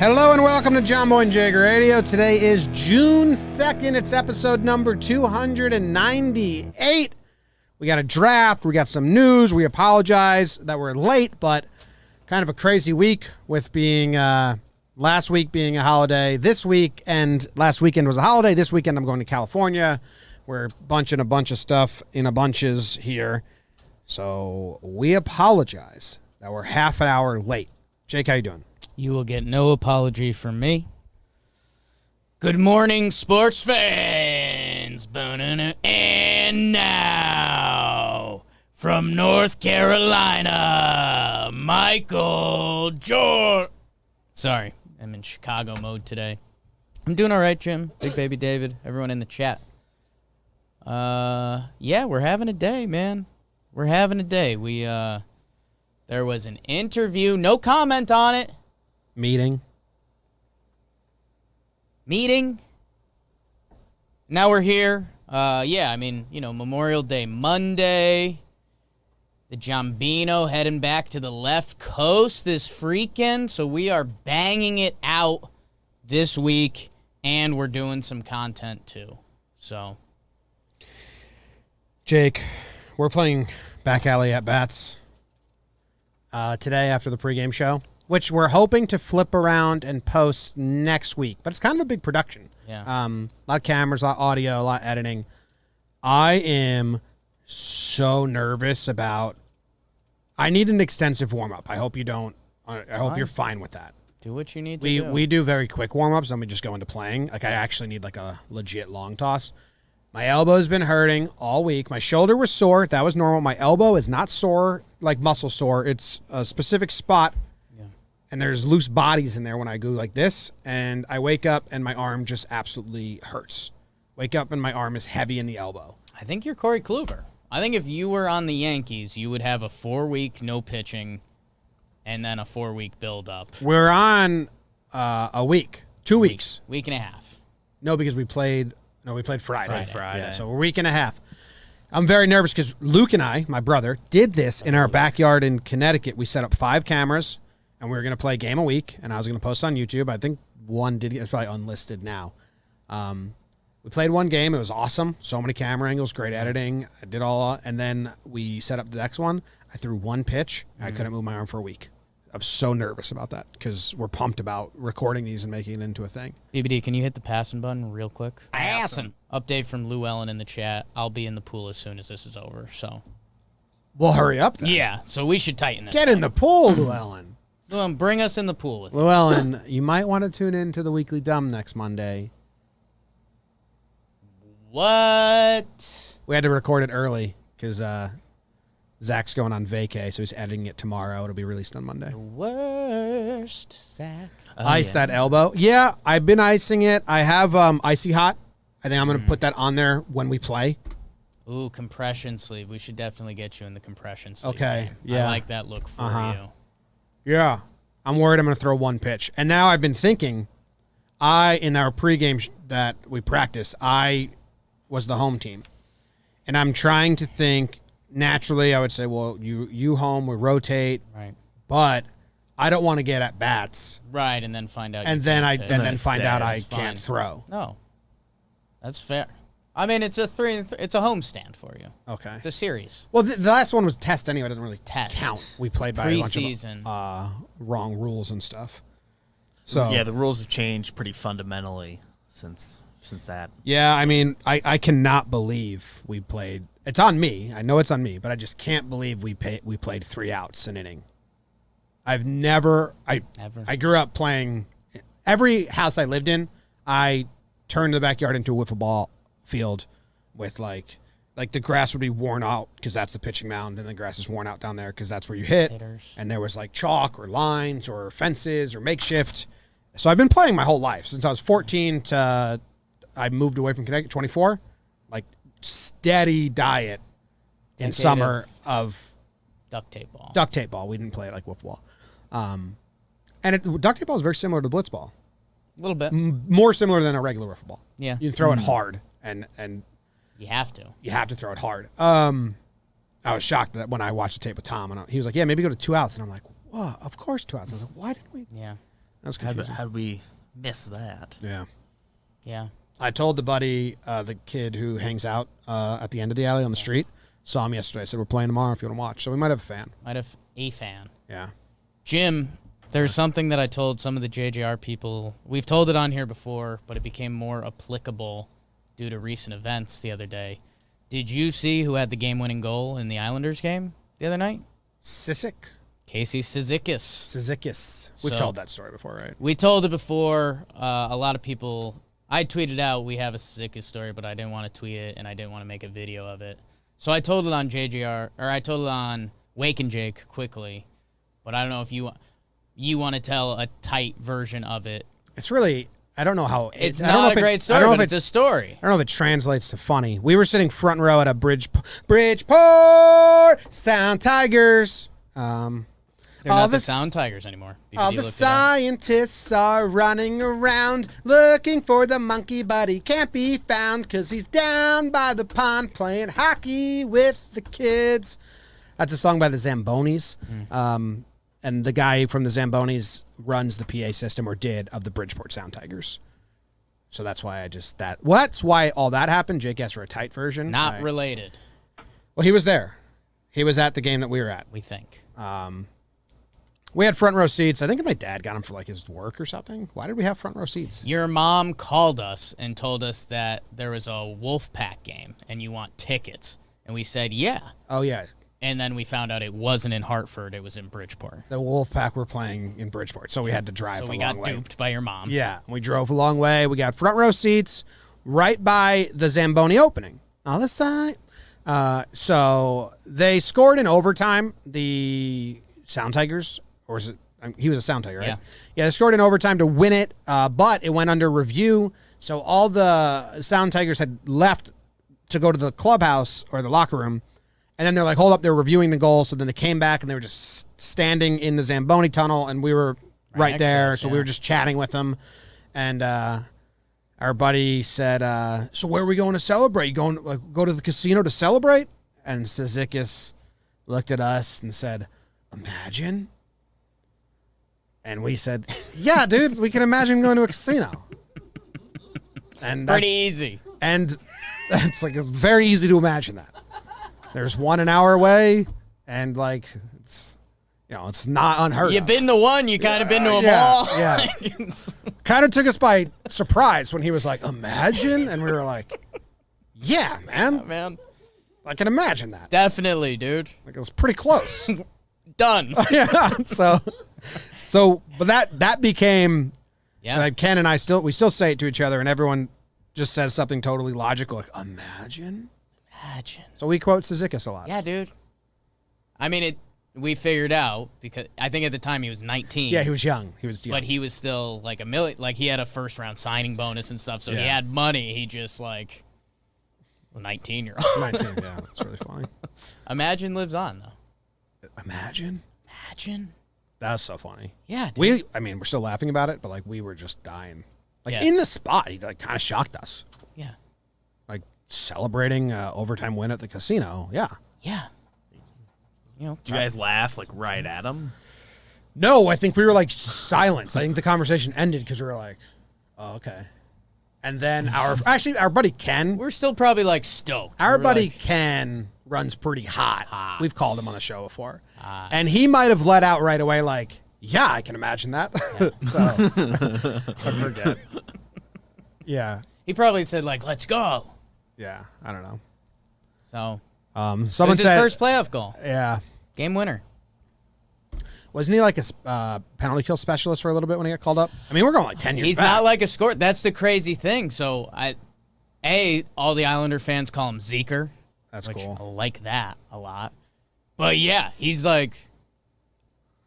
Hello and welcome to Jomboy and Jake Radio. Today is June 2nd. It's episode number 298. We got a draft. We got some news. We apologize that we're late, but kind of a crazy week with being last week being a holiday. This week and last weekend was a holiday. This weekend I'm going to California. We're bunching a bunch of stuff in a bunches here. So we apologize that we're half an hour late. Jake, how you doing? You will get no apology from me. Good morning, sports fans. And now, from North Carolina, Michael Jordan. Sorry, I'm in Chicago mode today. I'm doing all right, Jim. Big Baby David, everyone in the chat. Yeah, we're having a day, man. We're having a day. There was an interview, no comment on it. Meeting. Now we're here. Yeah, I mean, Memorial Day Monday. The Jombino heading back to the left coast this freaking. So we are banging it out this week, and we're doing some content too. So, Jake, we're playing back alley at bats today after the pregame show, which we're hoping to flip around and post next week. But it's kind of a big production. Yeah. A lot of cameras, a lot of audio, a lot of editing. I am so nervous about... I need an extensive warm-up. I hope you don't... I hope you're fine with that. Do what you need to do. We do very quick warm-ups, and we just go into playing. Like, I actually need, like, a legit long toss. My elbow's been hurting all week. My shoulder was sore. That was normal. My elbow is not sore, like muscle sore. It's a specific spot, and there's loose bodies in there when I go like this, and I wake up, and my arm just absolutely hurts. Wake up, and my arm is heavy in the elbow. I think you're Corey Kluber. I think if you were on the Yankees, you would have a 4-week no pitching and then a 4-week build-up. We're on a week. 2 weeks. Week and a half. No, because we played Friday. Friday. Yeah, so a week and a half. I'm very nervous because Luke and I, my brother, did this in our backyard in Connecticut. We set up 5 cameras, and we were going to play a game a week, and I was going to post on YouTube. I think one did get, it's probably unlisted now. We played one game. It was awesome. So many camera angles, great editing. I did all, and then we set up the next one. I threw one pitch. I couldn't move my arm for a week. I'm so nervous about that because we're pumped about recording these and making it into a thing. BBD, can you hit the passing button real quick? Passing. Update from Lou Ellen in the chat. I'll be in the pool as soon as this is over. So we'll hurry up then. Yeah, so we should tighten this. Get in the pool, Llewellyn. Llewellyn, bring us in the pool with you. Llewellyn, you might want to tune in to the Weekly Dumb next Monday. What? We had to record it early because Zach's going on vacay, so he's editing it tomorrow. It'll be released on Monday. The worst, Zach. Ice that elbow. Yeah, I've been icing it. I have Icy Hot. I think I'm going to put that on there when we play. Ooh, compression sleeve. We should definitely get you in the compression sleeve. Okay, game. yeah. I like that look for you. Yeah. I'm worried I'm going to throw one pitch. And now I've been thinking, in our pregame that we practice, I was the home team. And I'm trying to think... Naturally, I would say, well, you home, we rotate, right? But I don't want to get at bats, right? And then find out, and then find out I can't throw. No, that's fair. I mean, it's a it's a home stand for you. Okay, it's a series. Well, the last one was test anyway. It doesn't really test. Count. We played by a bunch of wrong rules and stuff. So yeah, the rules have changed pretty fundamentally since that. Yeah, I mean, I cannot believe we played. It's on me. I know it's on me, but I just can't believe we played 3 outs an inning. I've never. I grew up playing. Every house I lived in, I turned the backyard into a wiffle ball field with like the grass would be worn out because that's the pitching mound, and the grass is worn out down there because that's where you hit. And there was like chalk or lines or fences or makeshift. So I've been playing my whole life since I was 14 to I moved away from Connecticut, 24. Like steady diet in summer of duct tape ball. Duct tape ball. We didn't play it like wiffle ball. And duct tape ball is very similar to blitz ball. A little bit. More similar than a regular wiffle ball. Yeah. You can throw it hard, and you have to. You have to throw it hard. I was shocked that when I watched the tape with Tom, and he was like, yeah, maybe go to 2 outs. And I'm like, whoa, of course 2 outs. I was like, why didn't we? Yeah. That's confusing. How'd we miss that? Yeah. Yeah. I told the buddy, the kid who hangs out at the end of the alley on the street, saw him yesterday. I said, we're playing tomorrow if you want to watch. So we might have a fan. Might have a fan. Yeah. Jim, there's something that I told some of the JJR people. We've told it on here before, but it became more applicable due to recent events the other day. Did you see who had the game-winning goal in the Islanders game the other night? Sissik? Casey Cizikas. Cizikis. We've told that story before, right? We told it before. A lot of people... I tweeted out we have a Cizikas story, but I didn't want to tweet it, and I didn't want to make a video of it. So I told it on JJR, or I told it on Wake and Jake quickly, but I don't know if you want to tell a tight version of it. It's really... I don't know how... It's not a great story, but it's a story. I don't know if it translates to funny. We were sitting front row at a Bridgeport Sound Tigers. They're not the Sound Tigers anymore. All the scientists are running around looking for the monkey, but he can't be found because he's down by the pond playing hockey with the kids. That's a song by the Zambonis. And the guy from the Zambonis runs the PA system, or did, of the Bridgeport Sound Tigers. So that's why that's why all that happened. Jake asked for a tight version. Not related. Well, he was there. He was at the game that we were at. We think. We had front row seats. I think my dad got them for like his work or something. Why did we have front row seats? Your mom called us and told us that there was a Wolfpack game and you want tickets. And we said, yeah. Oh, yeah. And then we found out it wasn't in Hartford. It was in Bridgeport. The Wolfpack were playing in Bridgeport, so we had to drive a long way. So we got duped by your mom. Yeah, we drove a long way. We got front row seats right by the Zamboni opening. On the side. So they scored in overtime, the Sound Tigers. Or is it? He was a Sound Tiger, right? Yeah, they scored in overtime to win it, but it went under review. So all the Sound Tigers had left to go to the clubhouse or the locker room. And then they're like, hold up, they're reviewing the goal. So then they came back and they were just standing in the Zamboni tunnel, and we were right there. So we were just chatting with them. And our buddy said, so where are we going to celebrate? You going go to the casino to celebrate? And Cizikas looked at us and said, imagine. And we said, yeah, dude, we can imagine going to a casino. And pretty easy. And it's like, it's very easy to imagine that. There's one an hour away, and like, it's, it's not unheard of. You've been to one, you kind of been to them all. Yeah. Kind of took us by surprise when he was like, imagine? And we were like, yeah, man. Man. I can imagine that. Definitely, dude. Like, it was pretty close. Done. Yeah. But that became, like, Ken and I we still say it to each other, and everyone just says something totally logical, like, imagine. So we quote Cizikas a lot. Yeah, dude. I mean, we figured out, because I think at the time he was 19. Yeah, he was young. But he was still like he had a first round signing bonus and stuff, so he had money. He just like a 19-year-old. 19, yeah. That's really funny. Imagine lives on, though. Imagine? That was so funny. Yeah, dude. We're still laughing about it, but like we were just dying. Like in the spot, he like kind of shocked us. Yeah. Like celebrating overtime win at the casino. Yeah. Yeah. Do you guys laugh like right at him? No, I think we were like silent. I think the conversation ended because we were like, "Oh, okay." And then our buddy Ken, we're still probably like stoked. Our buddy Ken runs pretty hot. We've called him on the show before, and he might have let out right away like, "Yeah, I can imagine that." So I forget. Yeah. He probably said like, "Let's go." Yeah, I don't know. So. Someone it was his first playoff goal. Yeah. Game winner. Wasn't he like a penalty kill specialist for a little bit when he got called up? I mean, we're going like 10 years He's back. not like a scorer. That's the crazy thing. So, all the Islander fans call him Zeker. That's which cool. I like that a lot. But, yeah, he's like...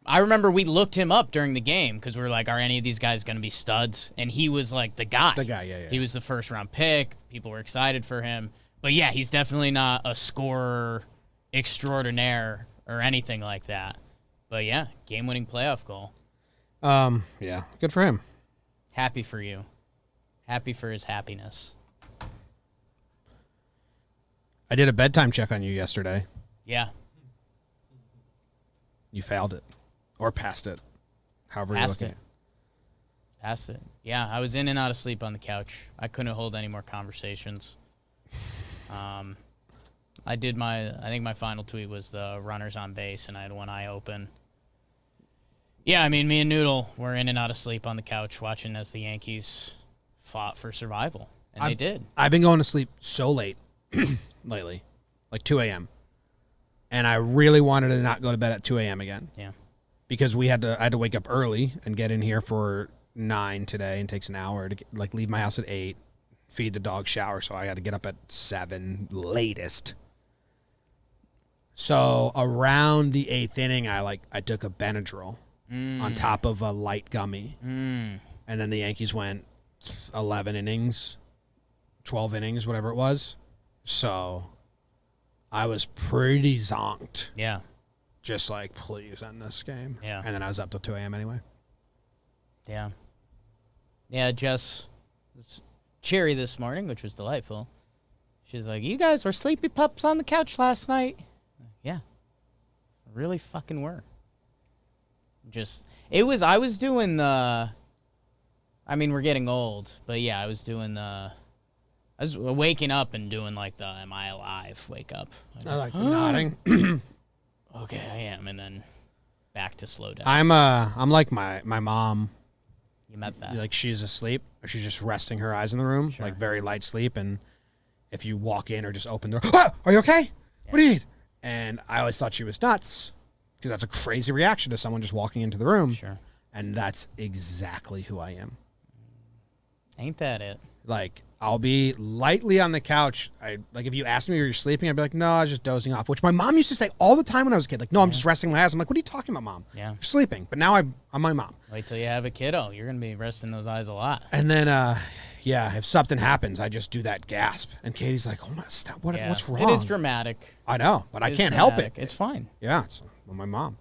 I remember we looked him up during the game because we were like, are any of these guys going to be studs? And he was like the guy. The guy, yeah. He was the first-round pick. People were excited for him. But, yeah, he's definitely not a scorer extraordinaire or anything like that. But, yeah, game-winning playoff goal. Yeah, good for him. Happy for you. Happy for his happiness. I did a bedtime check on you yesterday. Yeah. You failed it. Or passed it. However you're looking at it. Passed it. Yeah, I was in and out of sleep on the couch. I couldn't hold any more conversations. I think my final tweet was the runners on base, and I had one eye open. Yeah, I mean, me and Noodle were in and out of sleep on the couch watching as the Yankees fought for survival, and they did. I've been going to sleep so late lately, like 2 a.m., and I really wanted to not go to bed at 2 a.m. again. Yeah. Because I had to wake up early and get in here for 9 today, and it takes an hour to leave my house at 8, feed the dog, shower, so I had to get up at 7 latest. So around the 8th inning, I took a Benadryl on top of a light gummy, and then the Yankees went 11 innings, 12 innings, whatever it was. So I was pretty zonked. Yeah. Just like, please end this game. Yeah. And then I was up till 2 a.m. anyway. Yeah. Yeah, Jess was cheery this morning, which was delightful. She's like, you guys were sleepy pups on the couch last night. Yeah. Really fucking were. I was doing the, I mean, we're getting old, but yeah, I was waking up and doing like the am I alive wake up. I like the nodding. Okay, I am, and then back to slow down. I'm like my mom. You met that. Like she's asleep, or she's just resting her eyes in the room, Sure. like very light sleep, and if you walk in or just open the door, ah, are you okay? Yeah. What do you need? And I always thought she was nuts, because that's a crazy reaction to someone just walking into the room. Sure. And that's exactly who I am. Ain't that it? Like, I'll be lightly on the couch. If you asked me were you sleeping, I'd be like, no, I was just dozing off, which my mom used to say all the time when I was a kid. Like, no, I'm just resting my eyes. I'm like, what are you talking about, Mom? Yeah. You're sleeping. But now I'm my mom. Wait till you have a kiddo. You're going to be resting those eyes a lot. And then, if something happens, I just do that gasp. And Katie's like, oh my, stop. What's wrong? It is dramatic. I know, but I can't help it. It's fine. Yeah, it's my mom.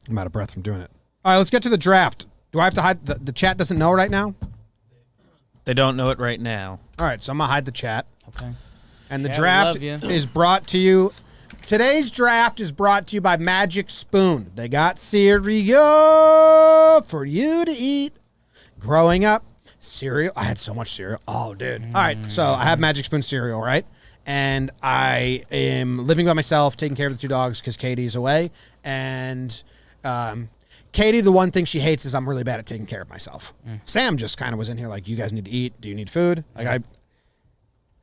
I'm out of breath from doing it. All right, let's get to the draft. Do I have to hide? The chat doesn't know right now? They don't know it right now. All right, so I'm going to hide the chat. Okay. And the Chat, draft we love you. is brought to you. Today's draft is brought to you by Magic Spoon. They got cereal for you to eat. Growing up, cereal. I had so much cereal. Oh, dude. All right, so I have Magic Spoon cereal, right? And I am living by myself, taking care of the 2 dogs because Katie's away. And Katie, the one thing she hates is I'm really bad at taking care of myself. Sam just kind of was in here like, you guys need to eat. Do you need food? Like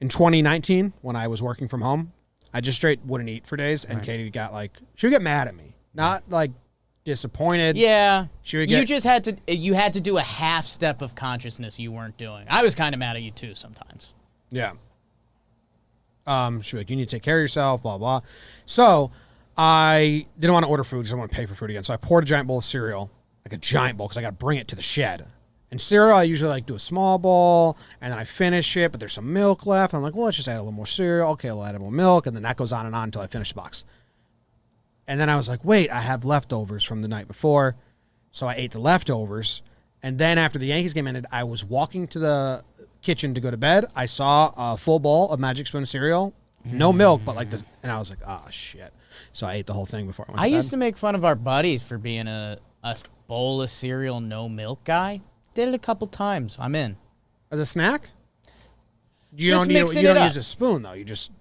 in 2019, when I was working from home, I just straight wouldn't eat for days. And Katie got she would get mad at me. Not like disappointed. Yeah. She would get, you had to do a half step of consciousness you weren't doing. I was kind of mad at you too sometimes. Yeah. She'd be like, you need to take care of yourself, blah, blah. So I didn't want to order food because I didn't want to pay for food again. So I poured a giant bowl of cereal, like a giant bowl, because I got to bring it to the shed. And cereal, I usually do a small bowl, and then I finish it, but there's some milk left. I'm like, well, let's just add a little more cereal. Okay, I'll add more milk, and then that goes on and on until I finish the box. And then I was like, wait, I have leftovers from the night before. So I ate the leftovers. And then after the Yankees game ended, I was walking to the kitchen to go to bed. I saw a full bowl of Magic Spoon cereal. No milk, but and I was like, oh, shit. So I ate the whole thing before I went to bed. I used to make fun of our buddies for being a bowl of cereal, no milk guy. Did it a couple times. I'm in. As a snack? You Just don't mixing it up. use a spoon, though. You just,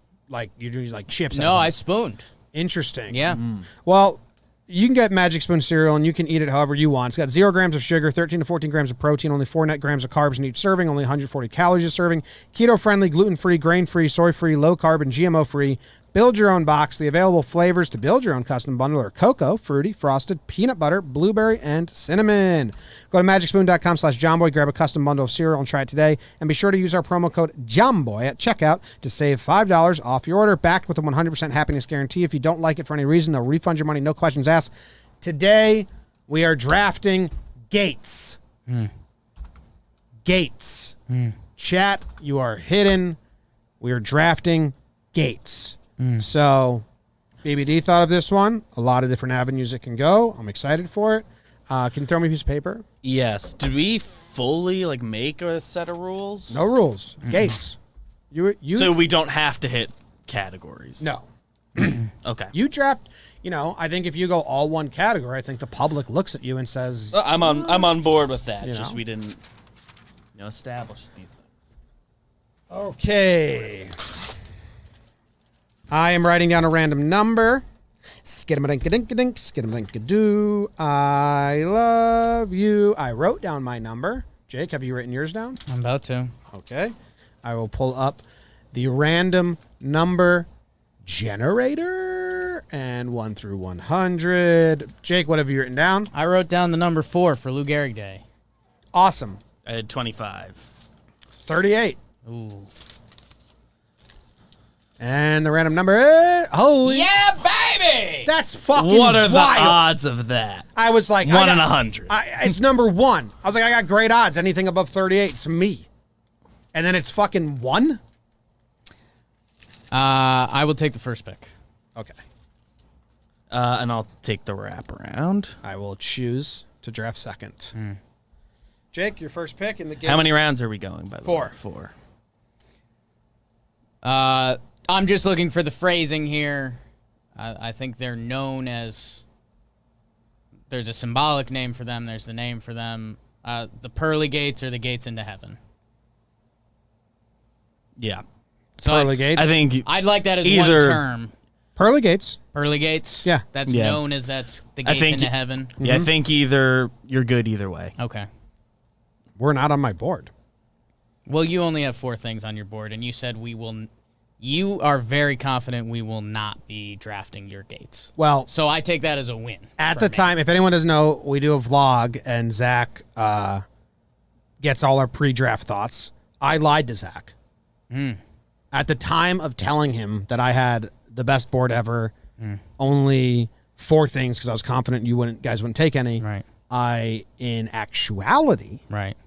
you do chips. No, I spooned. Interesting. Yeah. Well, you can get Magic Spoon cereal, and you can eat it however you want. It's got 0 grams of sugar, 13 to 14 grams of protein, only 4 net grams of carbs in each serving, only 140 calories a serving, keto-friendly, gluten-free, grain-free, soy-free, low-carb, and GMO-free. Build your own box. The available flavors to build your own custom bundle are cocoa, fruity, frosted, peanut butter, blueberry, and cinnamon. Go to magicspoon.com/Jomboy, grab a custom bundle of cereal and try it today. And be sure to use our promo code Jomboy at checkout to save $5 off your order. Backed with a 100% happiness guarantee. If you don't like it for any reason, they'll refund your money, no questions asked. Today, we are drafting Gaits. Gaits. Chat, you are hidden. We are drafting Gaits. So, BBD thought of this one. A lot of different avenues it can go. I'm excited for it. Can you throw me a piece of paper? Yes. Did we fully make a set of rules? No rules. Gaits. You. So we don't have to hit categories. No. Okay. You draft, I think if you go all one category, I think the public looks at you and says, I'm on board with that. You Just know? we didn't establish these things. okay. I am writing down a random number. Skidamadinkadink, skidamadinkadoo. I love you. I wrote down my number. Jake, have you written yours down? I'm about to. Okay. I will pull up the random number generator and 1 through 100. Jake, what have you written down? I wrote down the number 4 for Lou Gehrig Day. Awesome. I had 25. 38. Ooh. And the random number is, holy. Yeah, baby! That's fucking What are the wild. odds of that? I was like, 1 in 100. It's number 1. I was like, I got great odds. Anything above 38, it's me. And then it's fucking 1? I will take the first pick. Okay. And I'll take the wraparound. I will choose to draft second. Jake, your first pick in the game. How many rounds are we going, by the 4. way? 4. I'm just looking for the phrasing here. I think they're known as... There's a symbolic name for them. There's the name for them. The pearly gates or the gates into heaven. Yeah. So Pearly Gates? I think I'd like that as Either- one term. Pearly Gates. Pearly gates? Yeah. That's Yeah. known as that's the I gates think into y- heaven. Yeah, I think either you're good either way. Okay. We're not on my board. Well, you only have 4 things on your board, and you said you are very confident we will not be drafting your gates. Well, So I take that as a win. at for the me. time, if anyone doesn't know, we do a vlog, and Zach gets all our pre-draft thoughts. I lied to Zach. At the time of telling him that I had the best board ever, only 4 things because I was confident guys wouldn't take any. Right. I, in actuality, Right.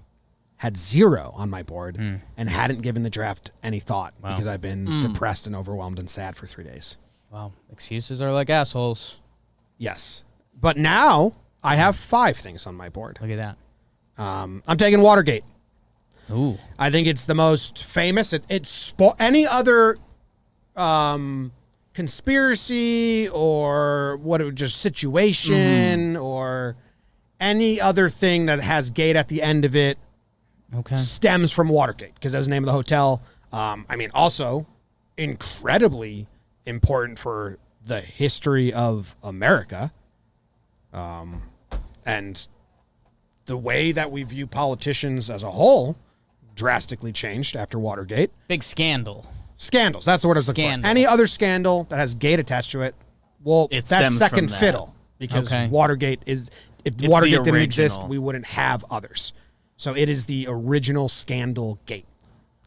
had 0 on my board and hadn't given the draft any thought because I've been depressed and overwhelmed and sad for 3 days. Well, excuses are like assholes. Yes. But now I have 5 things on my board. Look at that. I'm taking Watergate. Ooh. I think it's the most famous. Any other conspiracy or just situation or any other thing that has gate at the end of it Okay. stems from Watergate because that's the name of the hotel. Also incredibly important for the history of America. And the way that we view politicians as a whole drastically changed after Watergate. Big scandal. Scandals, that's the word I was looking for. Scandal. Any other scandal that has gate attached to it, well, It that's stems second from that. fiddle because Okay. Watergate is, if the Watergate didn't exist, original. we wouldn't have others. So it is the original scandal gate.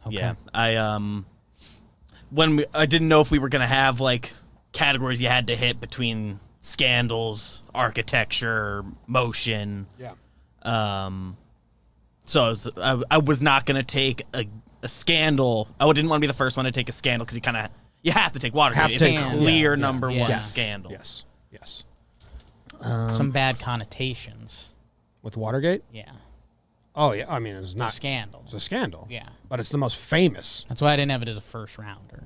Okay. Yeah. I didn't know if we were going to have like categories you had to hit between scandals, architecture, motion. Yeah. So I was not going to take a scandal. I didn't want to be the first one to take a scandal because you have to take Watergate. Have It's to a take- clear yeah, number yeah. one Yes. scandal. Yes. Yes. Some bad connotations. With Watergate? Yeah. Oh, yeah. I mean, it's It's a not. scandal. It's a scandal. Yeah. But it's the most famous. That's why I didn't have it as a first rounder.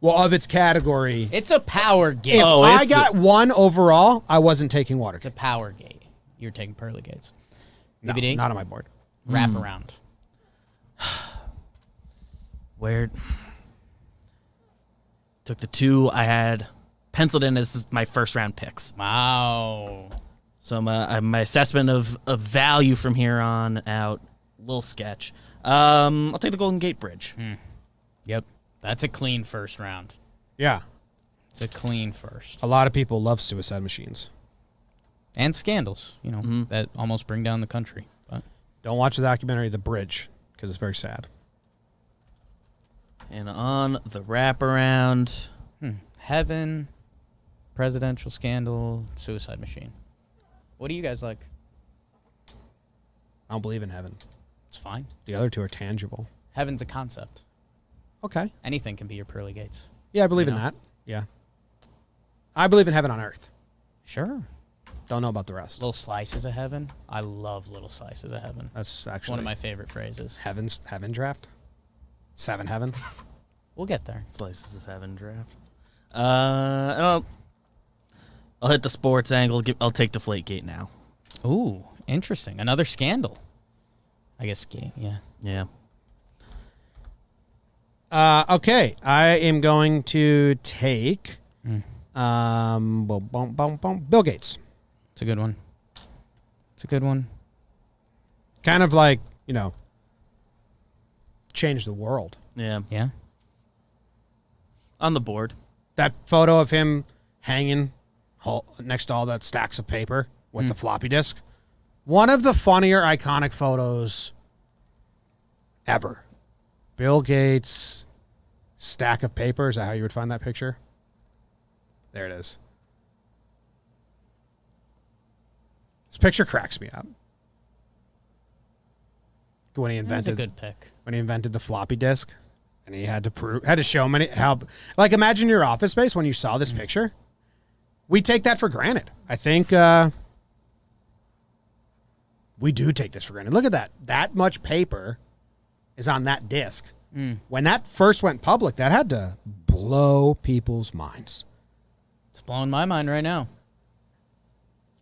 Well, of its category. It's a power gate. If Oh, I it's got 1 overall, I wasn't taking It's Watergate. a power gate. You're taking pearly gates. No, BBD? not on my board. Wrap around. Where took the 2 I had penciled in as my first round picks. Wow. So my assessment of value from here on out, little sketch. I'll take the Golden Gate Bridge. Yep. That's a clean first round. Yeah. It's a clean first. A lot of people love suicide machines. And scandals, that almost bring down the country. But Don't watch the documentary The Bridge because it's very sad. And on the wraparound, heaven, presidential scandal, suicide machine. What do you guys like? I don't believe in heaven. It's fine. The other 2 are tangible. Heaven's a concept. Okay. Anything can be your pearly gates. Yeah, I believe in know? that. Yeah. I believe in heaven on earth. Sure. Don't know about the rest. Little slices of heaven. I love little slices of heaven. That's It's actually one of my favorite phrases. heaven draft. 7 heaven. We'll get there. Slices of Heaven draft. I'll hit the sports angle. I'll take Deflategate now. Ooh, interesting. Another scandal. I guess, yeah. Yeah. Okay, I am going to take Bill Gates. It's a good one. It's a good one. Kind of like, change the world. Yeah. Yeah. On the board. That photo of him hanging next to all that stacks of paper with the floppy disk. One of the funnier, iconic photos ever. Bill Gates, stack of paper. Is that how you would find that picture? There it is. This picture cracks me up. When he That's a invented good pick. when he invented the floppy disk, and he had to show many how. Like, imagine your office space when you saw this picture. We take that for granted. I think we do take this for granted. Look at that. That much paper is on that disk. When that first went public, that had to blow people's minds. It's blowing my mind right now.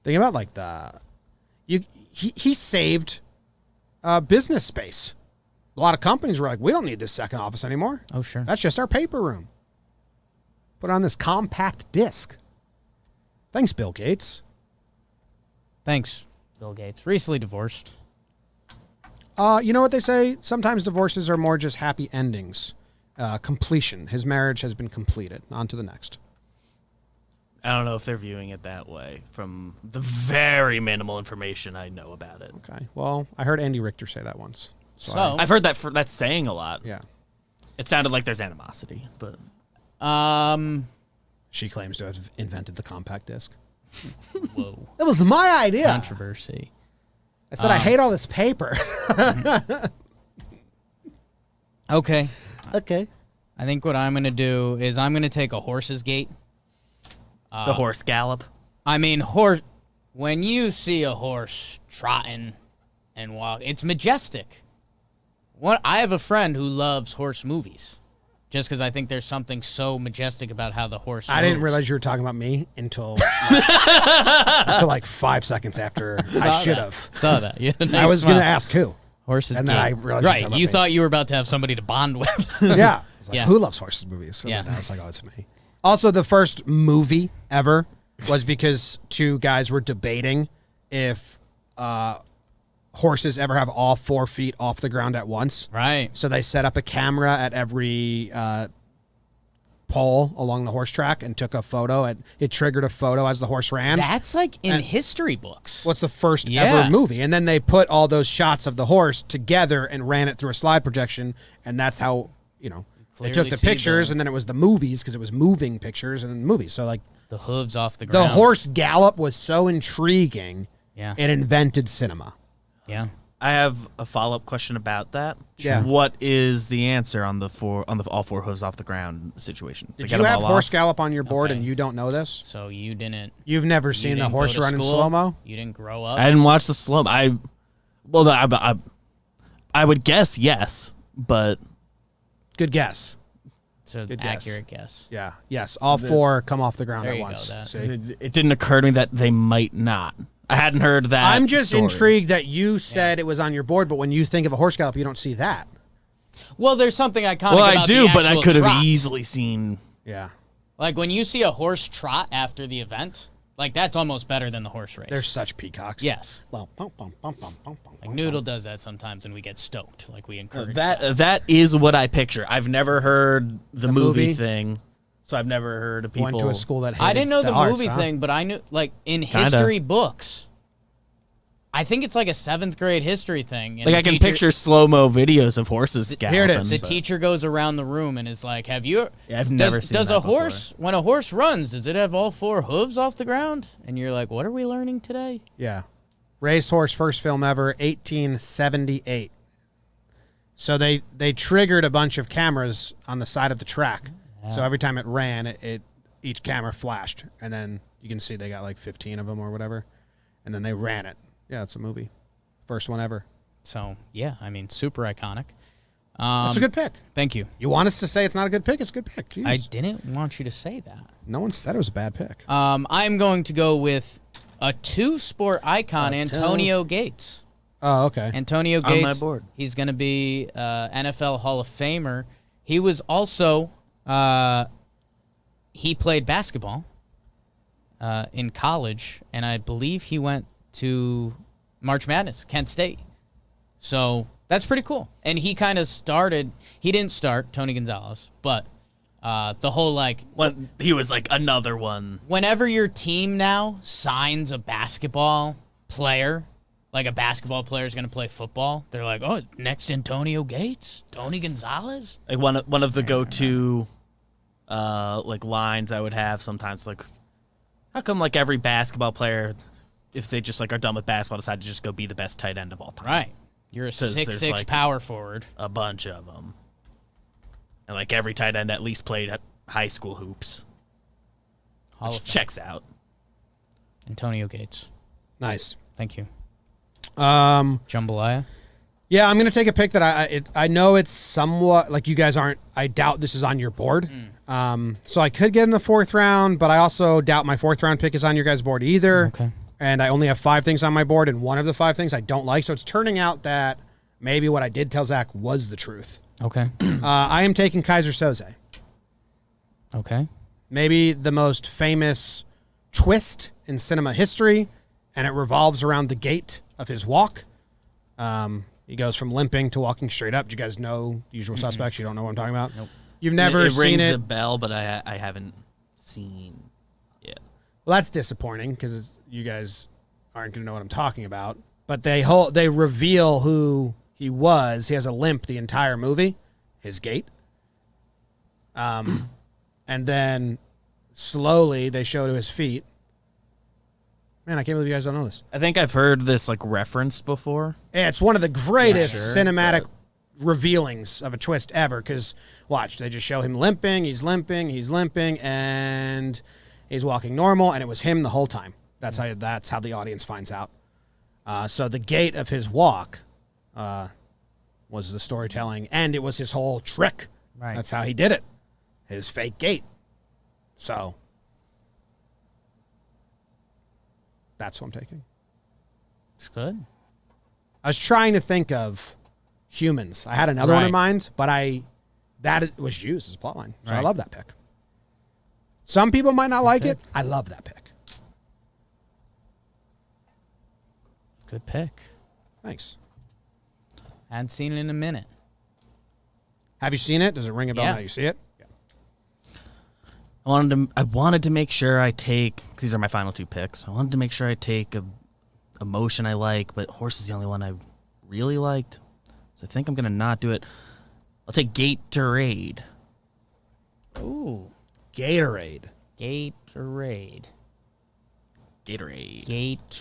Think about like he saved business space. A lot of companies were like, we don't need this second office anymore. Oh, sure. That's just our paper room. Put on this compact disc. Thanks, Bill Gates. Thanks, Bill Gates. Recently divorced. You know what they say? Sometimes divorces are more just happy endings. Completion. His marriage has been completed. On to the next. I don't know if they're viewing it that way from the very minimal information I know about it. Okay. Well, I heard Andy Richter say that once. So, I've heard that saying a lot. Yeah. It sounded like there's animosity, but She claims to have invented the compact disc. whoa. That was my idea. Controversy. I said, I hate all this paper. Okay. Okay. I think what I'm going to do is I'm going to take a horse's gait. the horse gallop. I mean, when you see a horse trotting and walk, it's majestic. I have a friend who loves horse movies just because I think there's something so majestic about how the horse I didn't moves. realize you were talking about me until like 5 seconds after I should have. Saw that. You had a I nice was going to smile. ask who. Horse's and then gait. I realized you were talking right. about You me. thought you were about to have somebody to bond with. Yeah. It's like, Yeah. who loves horses movies? And Yeah. then I was like, oh, it's me. Also, the first movie ever was because two guys were debating if horses ever have all 4 feet off the ground at once. Right. So they set up a camera at every pole along the horse track and took a photo. It triggered a photo as the horse ran. That's like in history books. What's the first Yeah. ever movie? And then they put all those shots of the horse together and ran it through a slide projection. And that's how, they Clearly took the see pictures the- and then it was the movies because it was moving pictures and then movies. So like The hooves off the the ground. horse gallop was so intriguing. Yeah. It invented cinema. Yeah. I have a follow-up question about that. Yeah. What is the answer on the all four hooves off the ground situation? They Did get you them have all horse off? gallop on your board Okay. and you don't know this? So you didn't. You've never you seen the didn't horse go to run in school? slow-mo? You didn't grow up. I didn't watch the slow. I would guess yes, but Good guess. It's an Good guess. accurate guess. Yeah. Yes. All 4 come off the ground There at you go, once. that. See? it didn't occur to me that they might not. I hadn't heard that. I'm just story. intrigued that you said it was on your board, but when you think of a horse gallop, you don't see that. Well, there's something iconic Well, about I do, the but I actual could have trot. easily seen. Yeah. Like when you see a horse trot after the event, like that's almost better than the horse race. They're such peacocks. yes. Like Noodle does that sometimes, and we get stoked. Like we encourage that. That is what I picture. I've never heard the movie movie? thing, so I've never heard of people. Went to a school that hated I didn't know the arts, movie huh? thing, but I knew like in Kinda. history books. I think it's like a 7th grade history thing. And Like the I can teacher- picture slow mo videos of horses galloping. Here it is. The but- teacher goes around the room and is like, "Have you? Yeah, I've never seen Does that a horse when a horse runs? Does it have all 4 hooves off the ground?" And you're like, "What are we learning today?" Yeah. Racehorse, first film ever, 1878. So they triggered a bunch of cameras on the side of the track. So every time it ran, each camera flashed. And then you can see they got like 15 of them or whatever. And then they ran it. Yeah, it's a movie. First one ever. So yeah, I mean, super iconic. That's a good pick. Thank you. You want us to say it's not a good pick? It's a good pick. Jeez. I didn't want you to say that. No one said it was a bad pick. I'm going to go with a two-sport icon, Antonio Gates. Oh, okay. Antonio Gates. On my board. He's going to be NFL Hall of Famer. He was also he played basketball in college, and I believe he went to March Madness, Kent State. So that's pretty cool. And he kind of started. He didn't start Tony Gonzalez, but the whole he was like another one. Whenever your team now signs a basketball player, like a basketball player is going to play football, they're like, oh, next Antonio Gates, Tony Gonzalez. Like one of the go-to like lines I would have sometimes, like, how come like every basketball player, if they just like are done with basketball, decide to just go be the best tight end of all time? Right. You're a 6'6" like power forward. A bunch of them. And like every tight end at least played at high school hoops. Which checks out. Antonio Gates. Nice. Thank you. Jambalaya. Yeah, I'm gonna take a pick that I know it's somewhat like you guys aren't. I doubt this is on your board. So I could get in the 4th round, but I also doubt my 4th round pick is on your guys' board either. Okay. And I only have 5 things on my board, and one of the 5 things I don't like. So it's turning out that maybe what I did tell Zach was the truth. Okay. I am taking Kaiser Soze. Okay. Maybe the most famous twist in cinema history, and it revolves around the gait of his walk. He goes from limping to walking straight up. Do you guys know Usual Suspects? You don't know what I'm talking about? Nope. You've never seen it? It rings a bell, but I haven't seen it. Well, that's disappointing because you guys aren't going to know what I'm talking about. But they reveal who he was. He has a limp the entire movie, his gait. And then slowly they show to his feet. Man, I can't believe you guys don't know this. I think I've heard this like referenced before. Yeah, it's one of the greatest cinematic revealings of a twist ever. Because watch, they just show him limping, he's limping, and he's walking normal, and it was him the whole time. That's how the audience finds out. So the gait of his walk was the storytelling, and it was his whole trick. Right. That's how he did it. His fake gait. So that's what I'm taking. It's good. I was trying to think of humans. I had another one in mind, but that was used as a plotline. So I love that pick. Some people might not like it. I love that pick. Good pick. Thanks. Hadn't seen it in a minute. Have you seen it? Does it ring a bell now you see it? Yeah. I wanted to make sure I take, 'cause these are my final 2 picks. I wanted to make sure I take a emotion I like, but horse is the only one I really liked. So I think I'm going to not do it. I'll take Gatorade. Ooh. Gatorade. Gatorade.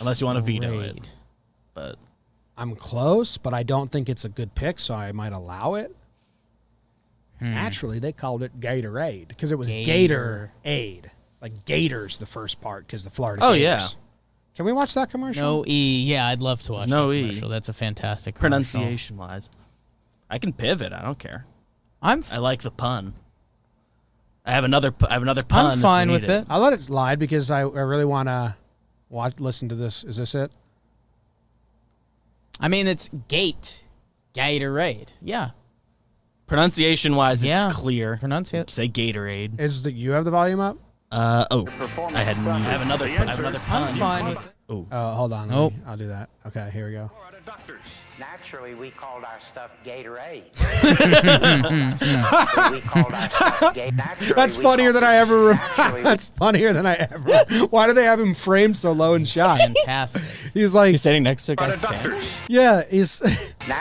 Unless you want to veto it. But I'm close, but I don't think it's a good pick, so I might allow it. Naturally, they called it Gatorade because it was Gatorade. Like Gators, the first part, because the Florida Gators. Yeah. Can we watch that commercial? No E. Yeah, I'd love to watch no that E. commercial. That's a fantastic commercial. Pronunciation-wise. I can pivot. I don't care. I like the pun. I have another pun. I'm fine with it. I'll let it slide because I really want to listen to this. Is this it? I mean, it's Gatorade. Yeah. Pronunciation-wise, it's clear. Pronounce it. Say Gatorade. You have the volume up? I have another pun. I'm fine with it. Oh, hold on. Nope. I'll do that. Okay, here we go. Naturally, we called our stuff Gatorade. That's funnier than I ever. That's funnier than I ever. Why do they have him framed so low and shot? Fantastic. He's like he's sitting next to a guy standing. Yeah, he's.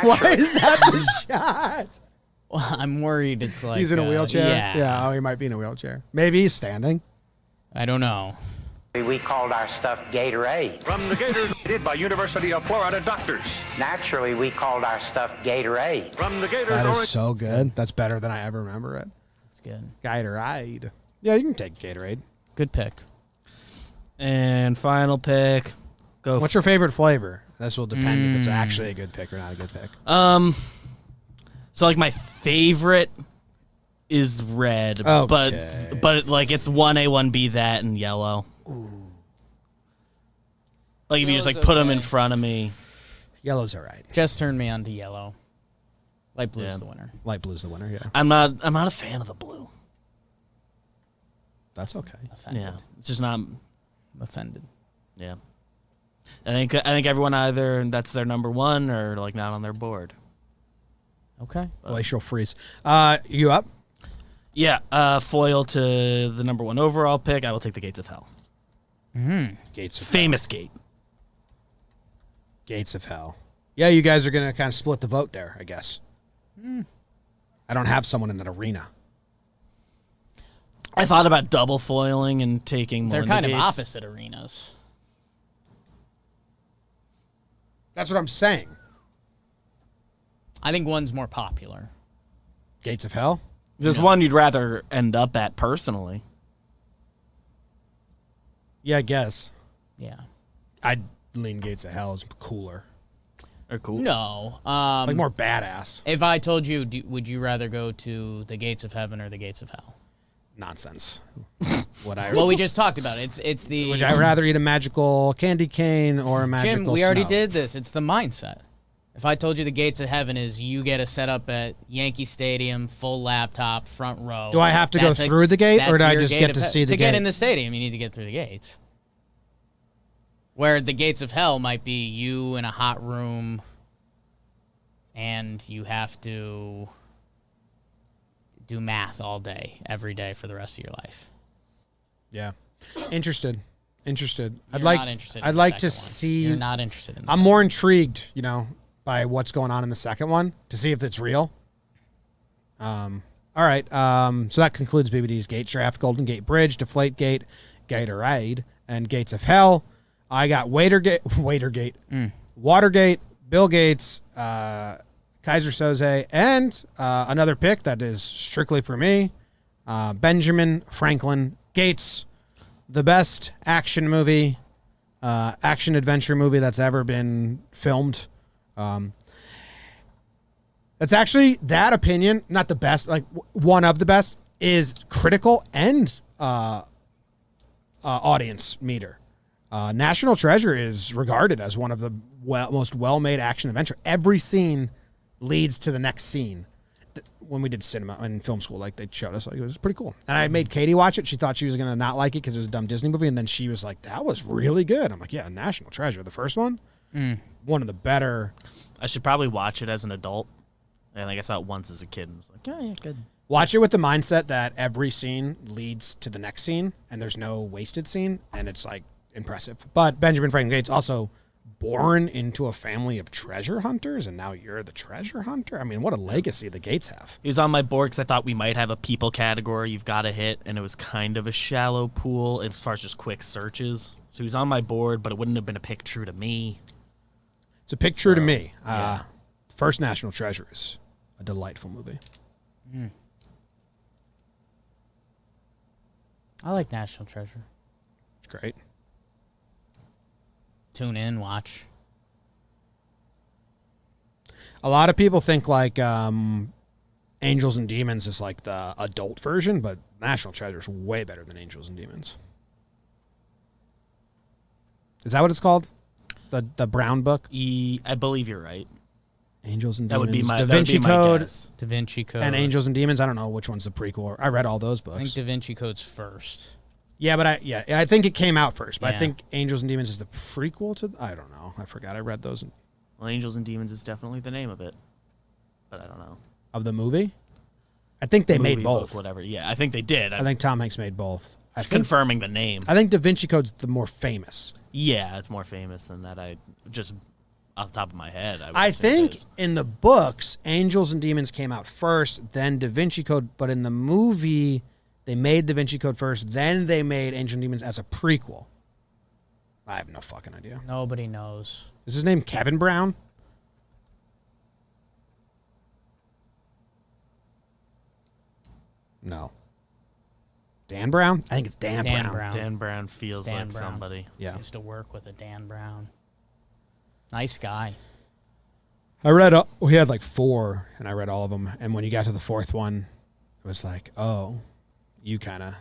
Why is that the shot? Well, I'm worried it's like He's in a wheelchair? Yeah. Oh, he might be in a wheelchair. Maybe he's standing. I don't know. We called our stuff Gatorade. From the Gators, did by University of Florida doctors. Naturally, we called our stuff Gatorade. From the Gators. That is so good. That's better than I ever remember it. That's good. Gatorade. Yeah, you can take Gatorade. Good pick. And final pick. What's your favorite flavor? This will depend if it's actually a good pick or not a good pick. So like my favorite is red, but like it's 1A, 1B that and yellow. Ooh. Like if you just like put them in front of me. Yellow's all right. Just turned me on to yellow. Light blue's the winner. Light blue's the winner, yeah. I'm not a fan of the blue. That's okay. Offended. Yeah. It's just not Offended. Yeah. I think everyone either that's their number one or like not on their board. Okay. Glacial freeze. You up? Yeah, foil to the number one overall pick. I will take the Gates of Hell. Gates of Famous gate. Gates of Hell. Yeah, you guys are going to kind of split the vote there, I guess. I don't have someone in that arena. I thought about double foiling and taking They're Melinda kind of Gates. opposite arenas. That's what I'm saying. I think one's more popular. Gates of Hell? There's one you'd rather end up at personally. Yeah, I guess. Yeah. I'd lean Gates of Hell is cooler. Or cool. No. Like more badass. If I told you, would you rather go to the Gates of Heaven or the Gates of Hell? Nonsense. Well, we just talked about it. It's the... Would I rather eat a magical candy cane or a magical Jim, we already snow? did this. It's the mindset. If I told you the Gates of Heaven is you get a setup at Yankee Stadium, full laptop, front row. Do I have to go through the gate, or do I just get to see the gate? To get gate? in the stadium, you need to get through the gates. Where the Gates of Hell might be you in a hot room, and you have to do math all day, every day for the rest of your life. Yeah. Interested. You're I'd not interested in I'd the like to second one. see. You're not interested in the I'm more intrigued, by what's going on in the second one to see if it's real. All right. So that concludes BBD's Gate Draft: Golden Gate Bridge, Deflate Gate, Gatorade, and Gates of Hell. I got Watergate, Bill Gates, Kaiser Soze, and another pick that is strictly for me, Benjamin Franklin Gates, the best action movie, action adventure movie that's ever been filmed. That's actually, that opinion, not the best, like one of the best, is critical and audience meter. National Treasure is regarded as one of the most well-made action adventure. Every scene leads to the next scene. When we did cinema in film school, like they showed us, like, it was pretty cool. And I made Katie watch it. She thought she was going to not like it because it was a dumb Disney movie. And then she was like, that was really good. I'm like, yeah, National Treasure, the first one, one of the better. I should probably watch it as an adult. And I saw it once as a kid and was like, yeah, good. Watch it with the mindset that every scene leads to the next scene and there's no wasted scene. And it's like impressive. But Benjamin Franklin Gates also born into a family of treasure hunters, and now you're the treasure hunter. I mean, what a legacy the Gates have. He was on my board because I thought we might have a people category you've got to hit, and it was kind of a shallow pool as far as just quick searches. So he's on my board, but it wouldn't have been a pick true to me. It's a pick true to me. First National Treasure is a delightful movie. I like National Treasure. It's great. Tune in, watch. A lot of people think like Angels and Demons is like the adult version, but National Treasure is way better than Angels and Demons. Is that what it's called? The brown book? I believe you're right. Angels and That Demons. would be my Da Vinci Code. guess. Da Vinci Code. And Angels and Demons. I don't know which one's the prequel. I read all those I books. think Da Vinci Code's first. Yeah, but I think it came out first. But I Yeah. think Angels and Demons is the prequel to. I don't know. I forgot. I read those Well, Angels and Demons is definitely the name of it, but I don't know. of the movie. I think they made Movie, both. book, whatever. Yeah, I think they did. I think Tom Hanks made both. Confirming the name. I think Da Vinci Code's the more famous. Yeah, it's more famous than that. I just off the top of my head. I assume it think is. in the books, Angels and Demons came out first, then Da Vinci Code. But in the movie, they made Da Vinci Code first, then they made Angels and Demons as a prequel. I have no fucking idea. Nobody knows. Is his name Kevin Brown? No. Dan Brown? I think it's Dan Brown. Dan Brown feels Dan like Brown. somebody. Yeah. I used to work with a Dan Brown. Nice guy. I read. We had like 4, and I read all of them. And when you got to the 4th one, it was like, oh, you kind of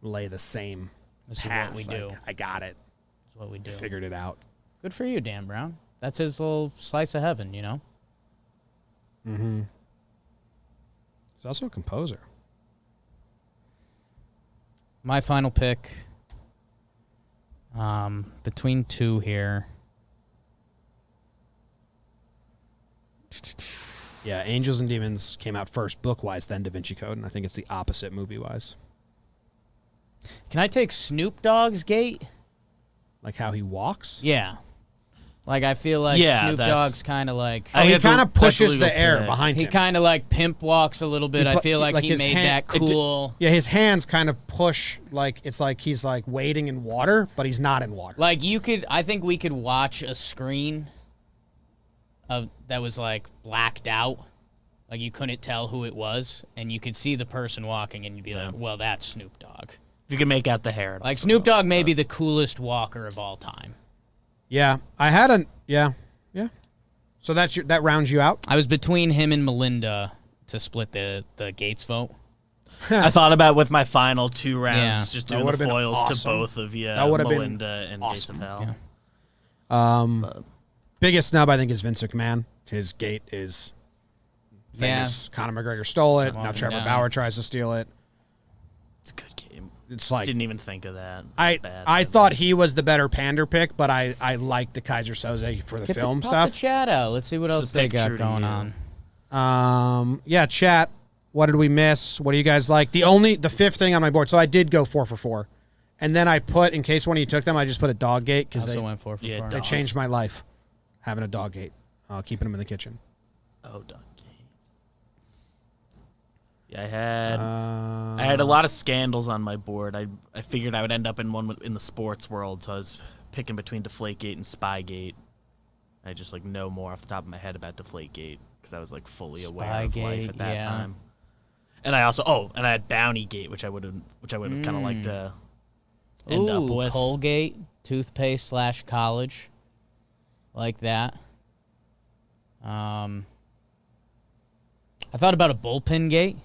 lay the same This path. is what we Like, do. I got it. That's what we do. Figured it out. Good for you, Dan Brown. That's his little slice of heaven, you know? Mm-hmm. He's also a composer. My final pick, between 2 here. Yeah, Angels and Demons came out first book-wise, then Da Vinci Code, and I think it's the opposite movie-wise. Can I take Snoop Dogg's Gate? Like how he walks? Yeah. Like, I feel like Yeah, Snoop that's- Dogg's kind of like... Oh, he kind of pushes legal the air pick. behind He him. kind of like pimp walks a little bit. He I put- feel like, like he his made hand- that cool. Yeah, his hands kind of push, like it's like he's like wading in water, but he's not in water. Like, I think we could watch a screen that was like blacked out. Like, you couldn't tell who it was, and you could see the person walking, and you'd be like, well, that's Snoop Dogg. If you can make out the hair. Like, Snoop Dogg may be the coolest walker of all time. Yeah, I had a yeah. So that rounds you out. I was between him and Melinda to split the Gates vote. I thought about with my final 2 rounds, Yeah. just That doing would've the been foils to awesome. both of you, That would've been Melinda and Gates of awesome. Hell. Yeah. Biggest snub I think is Vince McMahon. His gate is famous. Conor McGregor stole it. Now Walking Trevor down. Bauer tries to steal it. It's a good game. It's like Didn't even think of that. I That's bad. I thought he was the better pander pick, but I liked the Kaiser Soze for the film Pop stuff. the chat out. Let's see what It's else a they got picture to going you. on. Yeah, chat. What did we miss? What do you guys like? The 5th thing on my board. So I did go 4 for 4, and then I put, in case one of you took them, I just put a dog gate I because also they went 4 for Yeah, 4. they changed my life. Having a dog gate, keeping them in the kitchen. Oh, Donkey. Yeah, I had a lot of scandals on my board. I figured I would end up in one in the sports world, so I was picking between Deflategate and Spygate. I just like know more off the top of my head about Deflategate because I was like fully aware of life Spygate, at that yeah. time. And I also I had Bountygate, which I would have kind of liked to end up with. Colgate, toothpaste / college. Like that. I thought about a bullpen gate.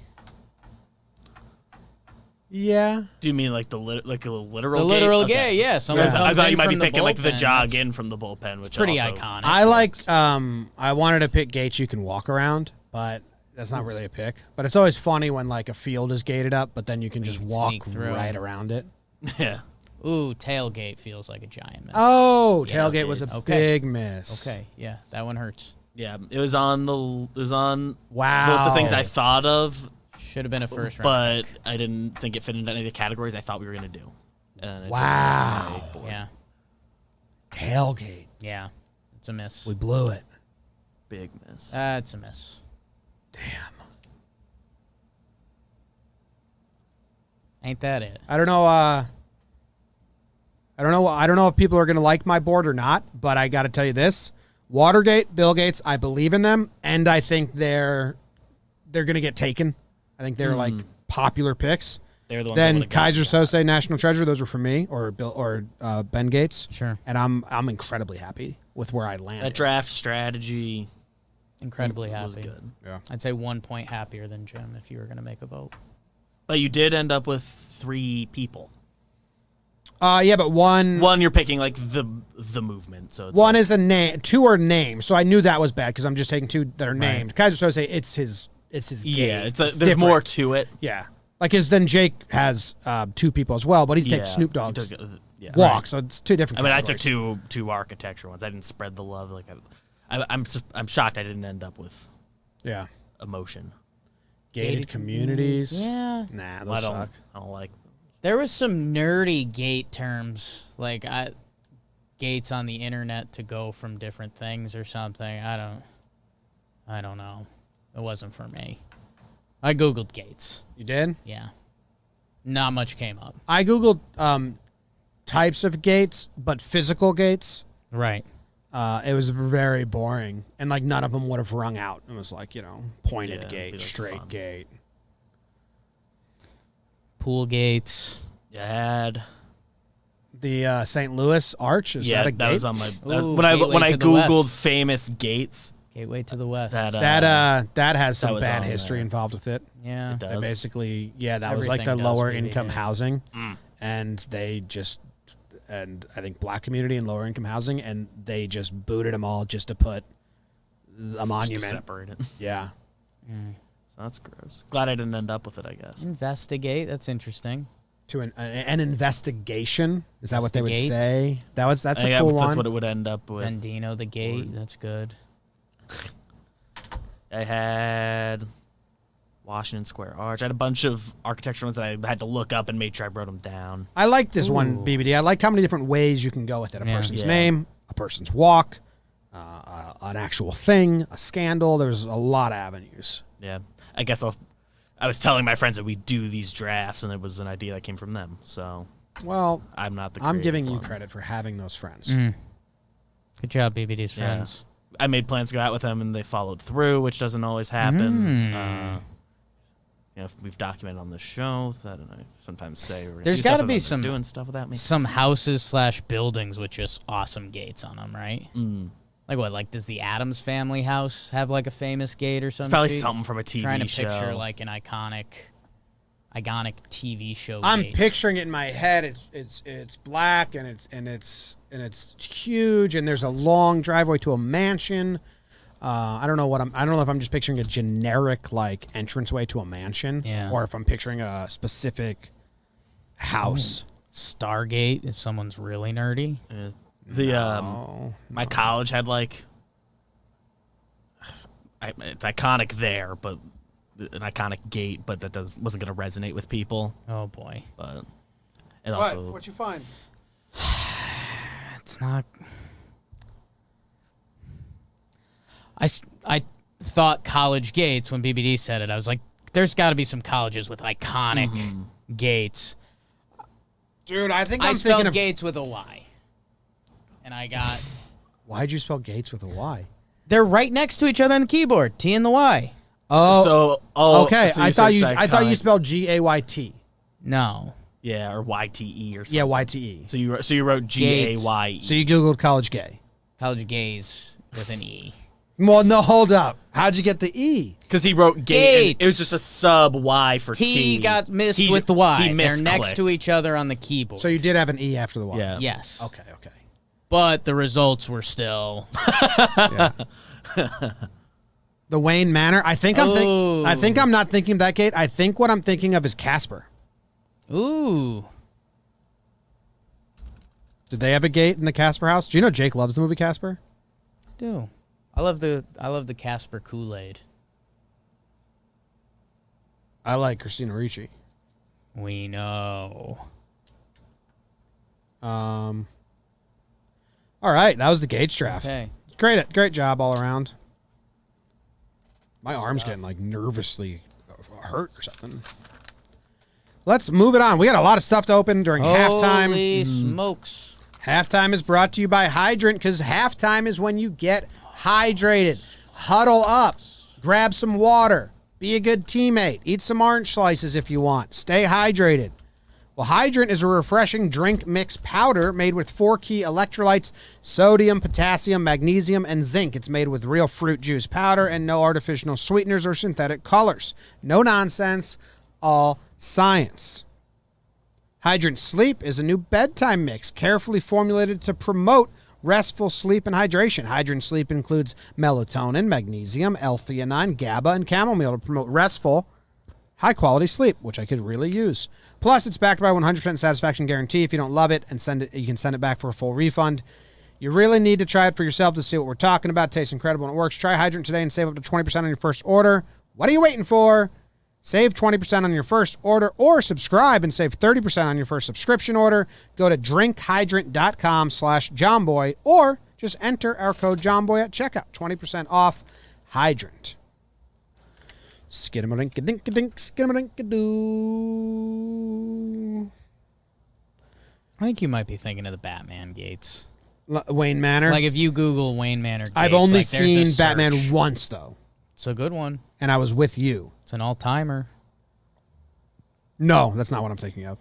Yeah. Do you mean like a literal The gate? literal Okay. gate, yeah. Someone Yeah. comes I thought in you might from be picking like the bullpen. jog That's- in from the bullpen, which It's pretty also, iconic. I like. I wanted to pick gates you can walk around, but that's not really a pick. But it's always funny when like a field is gated up, but then you can just can walk sneak through. right around it. Yeah. Ooh, tailgate feels like a giant miss. Oh, tailgate was a Tailgates. Okay. big miss. Okay, yeah, that one hurts. Yeah, it was on the Wow. list of things I thought of, Should have been a first round. but I didn't think it fit into any of the categories I thought we were gonna do. And it Wow. didn't fit on my board. Yeah, Tailgate. yeah, it's a miss. We blew it. Big miss. It's a miss. Damn. Ain't that it? I don't know. I don't know if people are gonna like my board or not. But I got to tell you this: Watergate, Bill Gates. I believe in them, and I think they're gonna get taken. I think they're like popular picks. They're the ones I Then would've got. Kaiser Sose, National Treasure. Those were for me, or Bill, or Ben Gates. Sure. And I'm incredibly happy with where I landed. That draft strategy Incredibly happy. was good. Yeah. I'd say 1 point happier than Jim if you were going to make a vote. But you did end up with 3 people. Yeah, but one You're picking like the movement. So it's one like, is a name. 2 are names. So I knew that was bad because I'm just taking 2 that are named. Kaiser Sose, it's his yeah. game. There's different. more to it. Yeah. Like, then Jake has 2 people as well, but he's taking Snoop you Dogg's took, yeah. walk, so it's 2 different I mean, I took categories. two architecture ones. I didn't spread the love. Like I'm shocked I didn't end up with Yeah. emotion. Gated communities. Yeah. Nah, I those don't. suck. I don't like. There was some nerdy gate terms, like gates on the internet to go from different things or something. I don't know. It wasn't for me. I Googled gates. You did? Yeah. Not much came up. I Googled types of gates, but physical gates. Right. It was very boring, and like none of them would have rung out. It was like, pointed Yeah, gate, it'd be, like, straight fun. gate. Pool gates. You had. The St. Louis Arch, is that a gate? that was on my. Ooh, when I gateway to the googled west. famous gates, Gateway to the West. That has some was bad on history there. involved with it. yeah. It They does. basically, that was like the Everything does, lower maybe, income yeah. housing, and and I think black community and lower income housing, and they just booted them all just to put a Just to monument. separate it. Yeah. So that's gross. Glad I didn't end up with it, I guess. Investigate. That's interesting. To an investigation. Is that what they would Investigate? say? That's a Yeah, cool but one. that's what it would end up with. Zendino the Gate. That's good. I had Washington Square Arch. I had a bunch of architectural ones that I had to look up and made sure I wrote them down. I like this one, Ooh. BBD. I liked how many different ways you can go with it. A Yeah. person's Yeah. name, a person's walk, an actual thing, a scandal. There's a lot of avenues. Yeah. I guess I was telling my friends that we do these drafts, and it was an idea that came from them. So Well, I'm not the I'm creative giving you one. credit for having those friends. Good job, BBD's Yeah. friends. I made plans to go out with them, and they followed through, which doesn't always happen. We've documented on the show that I sometimes say we're gonna There's do stuff gotta and be then they're some- doing stuff without me. Some houses/buildings with just awesome gates on them, right? Mm. Like what? Like does the Addams Family house have like a famous gate or something? Probably something from a TV Trying to show. picture like an iconic TV show. I'm gate. picturing it in my head. It's black and it's huge, and there's a long driveway to a mansion. I don't know if I'm just picturing a generic like entranceway to a mansion, Yeah. or if I'm picturing a specific house. Stargate. If someone's really nerdy. My college had like it's iconic there, but an iconic gate, but that wasn't going to resonate with people. Oh boy, But it also What'd you find? it's not. I thought college gates when BBD said it. I was like, there's got to be some colleges with iconic gates. Dude, I think I I'm spelled thinking of. gates with a Y, and I got. Why'd you spell Gates with a Y? They're right next to each other on the keyboard. T and the Y. Oh, okay. so I thought you searched I thought you iconic. spelled GAYT. No. Yeah, or YTE or something. Yeah, YTE. So you wrote GAYE. So you googled college gay. College gays with an E. Well, no, hold up. How'd you get the E? Because he wrote gate. Gates. It was just a sub Y for T. T got missed He- with the Y. He They're next misclicked. to each other on the keyboard. So you did have an E after the Y. Yeah. Yes. Okay. But the results were still. The Wayne Manor. I think I'm not thinking of that gate. I think what I'm thinking of is Casper. Ooh. Did they have a gate in the Casper house? Do you know Jake loves the movie Casper? Do. I love the Casper Kool-Aid. I like Christina Ricci. We know. All right, that was the Gates draft. Okay. Great job all around. My arm's getting like nervously hurt or something. Let's move it on. We got a lot of stuff to open during halftime. Holy smokes. Halftime is brought to you by Hydrant, because halftime is when you get hydrated. Huddle up. Grab some water. Be a good teammate. Eat some orange slices if you want. Stay hydrated. Well, Hydrant is a refreshing drink mix powder made with 4 key electrolytes: sodium, potassium, magnesium, and zinc. It's made with real fruit juice powder and no artificial sweeteners or synthetic colors. No nonsense, all science. Hydrant Sleep is a new bedtime mix carefully formulated to promote restful sleep and hydration. Hydrant Sleep includes melatonin, magnesium, L-theanine, GABA, and chamomile to promote restful, high-quality sleep, which I could really use. Plus, it's backed by 100% satisfaction guarantee. If you don't love it, you can send it back for a full refund. You really need to try it for yourself to see what we're talking about. It tastes incredible and it works. Try Hydrant today and save up to 20% on your first order. What are you waiting for? Save 20% on your first order, or subscribe and save 30% on your first subscription order. Go to drinkhydrant.com/Jomboy, or just enter our code Jomboy at checkout. 20% off Hydrant. Skidamarinka-dink-a-dink, skidamarinka-doo. I think you might be thinking of the Batman gates. Wayne Manor. Like if you Google Wayne Manor gates, I've only like, there's a seen Batman search. once, though, It's a good one. and I was with you. It's an all-timer. No, that's not what I'm thinking of.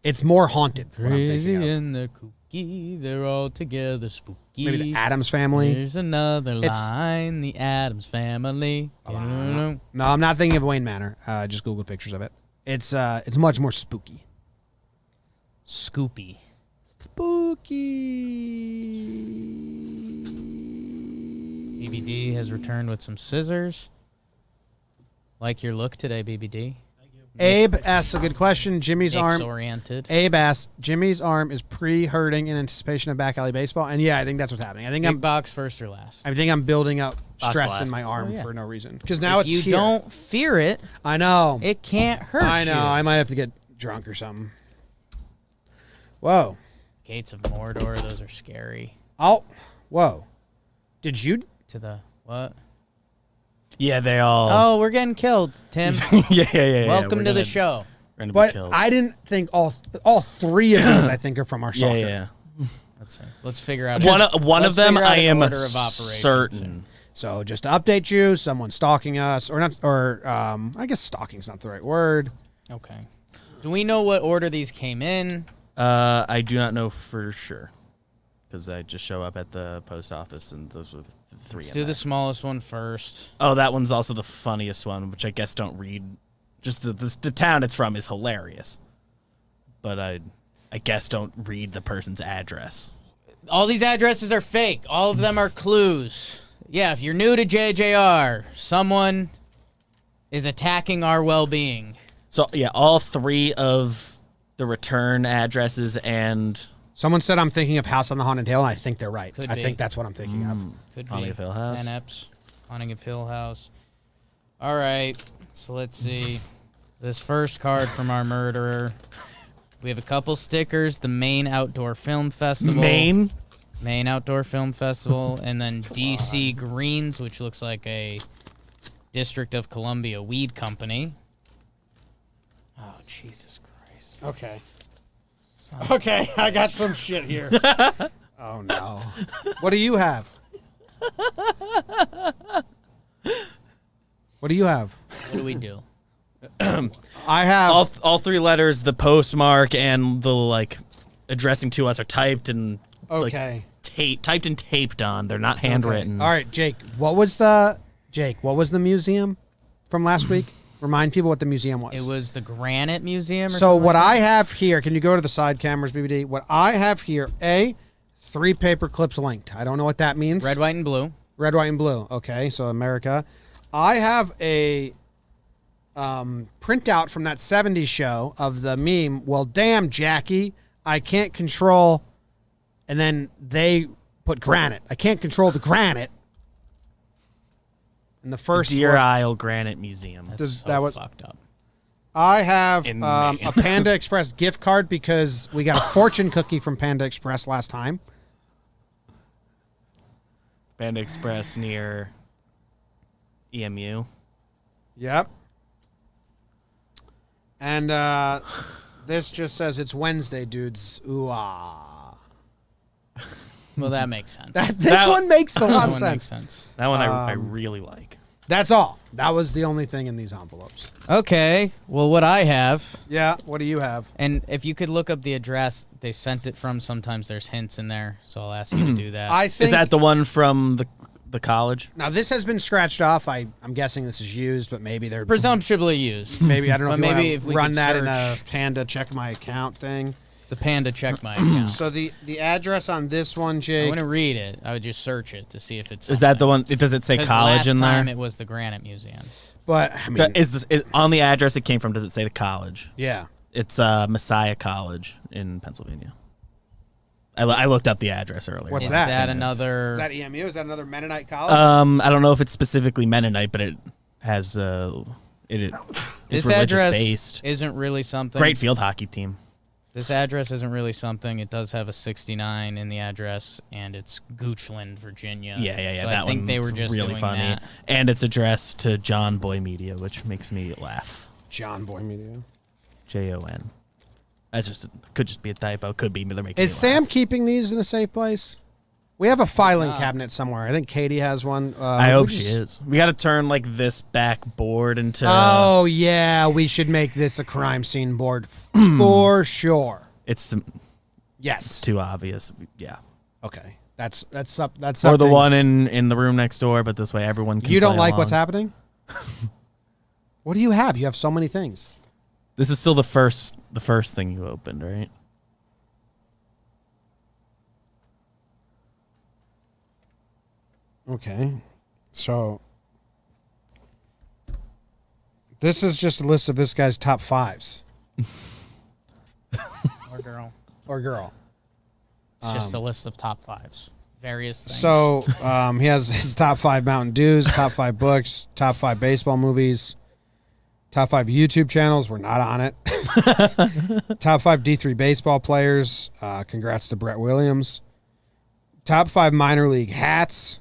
It's more haunted. What I'm thinking of. in the coop. spooky. They're all together spooky. Maybe the Addams Family. There's another line, the Addams Family. No, I'm not thinking of Wayne Manor. Just Googled pictures of it. It's much more spooky. Scoopy. Spooky. BBD has returned with some scissors. Like your look today, BBD. Abe asks a good question. Jimmy's arm. Oriented. Abe asks, Jimmy's arm is pre-hurting in anticipation of back alley baseball, and yeah, I think that's what's happening. I think Big box first or last. I think I'm building up stress last. in my arm Oh, yeah. for no reason. Because now if it's you here. don't fear it, I know. it can't hurt I know. you. I might have to get drunk or something. Whoa. Gates of Mordor, those are scary. Oh. Whoa. Did you? To the what? Yeah, they all. Oh, we're getting killed, Tim. yeah. Welcome we're to the gonna- show. we're gonna be But killed. I didn't think all three of these I think are from our soccer. yeah. Let's see. Let's figure out One let's of them figure out I an am order of operations. certain. So just to update you, someone's stalking us, or not, or I guess stalking's not the right word. Okay. Do we know what order these came in? I do not know for sure because I just show up at the post office and those were the three. Let's in do there. the smallest one first. Oh, that one's also the funniest one, which I guess don't read. Just the town it's from is hilarious, but I guess don't read the person's address. All these addresses are fake. All of them are clues. Yeah, if you're new to JJR, someone is attacking our well-being. So yeah, all three of the return addresses and Someone said I'm thinking of House on the Haunted Hill, and I think they're right. Could I be. think that's what I'm thinking of. Could be. Haunting of Hill House. 10 eps. Haunting of Hill House. All right. So let's see. This first card from our murderer. We have a couple stickers. The Maine Outdoor Film Festival. Maine. Maine Outdoor Film Festival. And then DC Greens, which looks like a District of Columbia weed company. Oh, Jesus Christ. Okay. Okay, I got some shit here. Oh, no. What do you have? What do you have? What do we do? I have... All three letters, the postmark and the like addressing to us are typed and Okay. typed and taped on. They're not handwritten. Okay. All right, Jake. What was the museum from last week? Remind people what the museum was. It was the Granite Museum or So something what like I have here, can you go to the side cameras, BBD? What I have here, 3 paper clips linked. I don't know what that means. Red, white, and blue. Red, white, and blue. Okay, so America. I have a printout from that 70s show of the meme, well, damn, Jackie, I can't control, and then they put granite. I can't control the granite. And the first Deer one, Isle Granite Museum. That's that so was- fucked up. I have In a Maine. Panda Express gift card because we got a fortune cookie from Panda Express last time. Panda Express near EMU. Yep. And this just says it's Wednesday, dudes. Ooh ah. Well, that makes sense. This one makes a lot That of one makes sense. sense. That one I really like. That's all. That was the only thing in these envelopes. Okay. Well, what I have, Yeah. What do you have? and if you could look up the address they sent it from, sometimes there's hints in there, so I'll ask you to do that. I think Is that the one from the college? now this has been scratched off. I'm guessing this is used, but maybe they're Presumptively used. maybe I don't know But if you maybe wanna if we run could that in a search- Panda check my account thing. The Panda check my account. So the address on this one, I Jake. wouldn't read it. I would just search it to see if it's. Is that the one? Does it say 'Cause college last in there? time it was the Granite Museum. But I mean, Is on the address it came from? Does it say the college? yeah. It's Messiah College in Pennsylvania. I looked up the address earlier. What's Is that? that another? Is that EMU? Is that another Mennonite college? I don't know if it's specifically Mennonite, but it has it's this religious address based. isn't really something. Great field hockey team. This address isn't really something. It does have a 69 in the address, and it's Goochland, Virginia. Yeah. So that I think they one's were just really doing funny, that. and it's addressed to Jomboy Media, which makes me laugh. Jomboy Media. JON. That's could just be a typo. Could be they're making. Is me Sam laugh. keeping these in a safe place? We have a filing not. cabinet somewhere. I think Katie has one. I hope we she just- is. We got to turn like this back board into. Oh yeah, we should make this a crime scene board for sure. It's Yes. It's too obvious. Yeah. Okay. That's something. Or the one in the room next door, but this way everyone can You don't play like along. what's happening? What do you have? You have so many things. This is still the first thing you opened, right? Okay. So this is just a list of this guy's top 5s. Or girl. Or girl. It's just a list of top 5s. Various things. So he has his top 5 Mountain Dews, top 5 books, top 5 baseball movies, top 5 YouTube channels. We're not on it. Top 5 D3 baseball players. Congrats to Brett Williams. Top 5 minor league hats.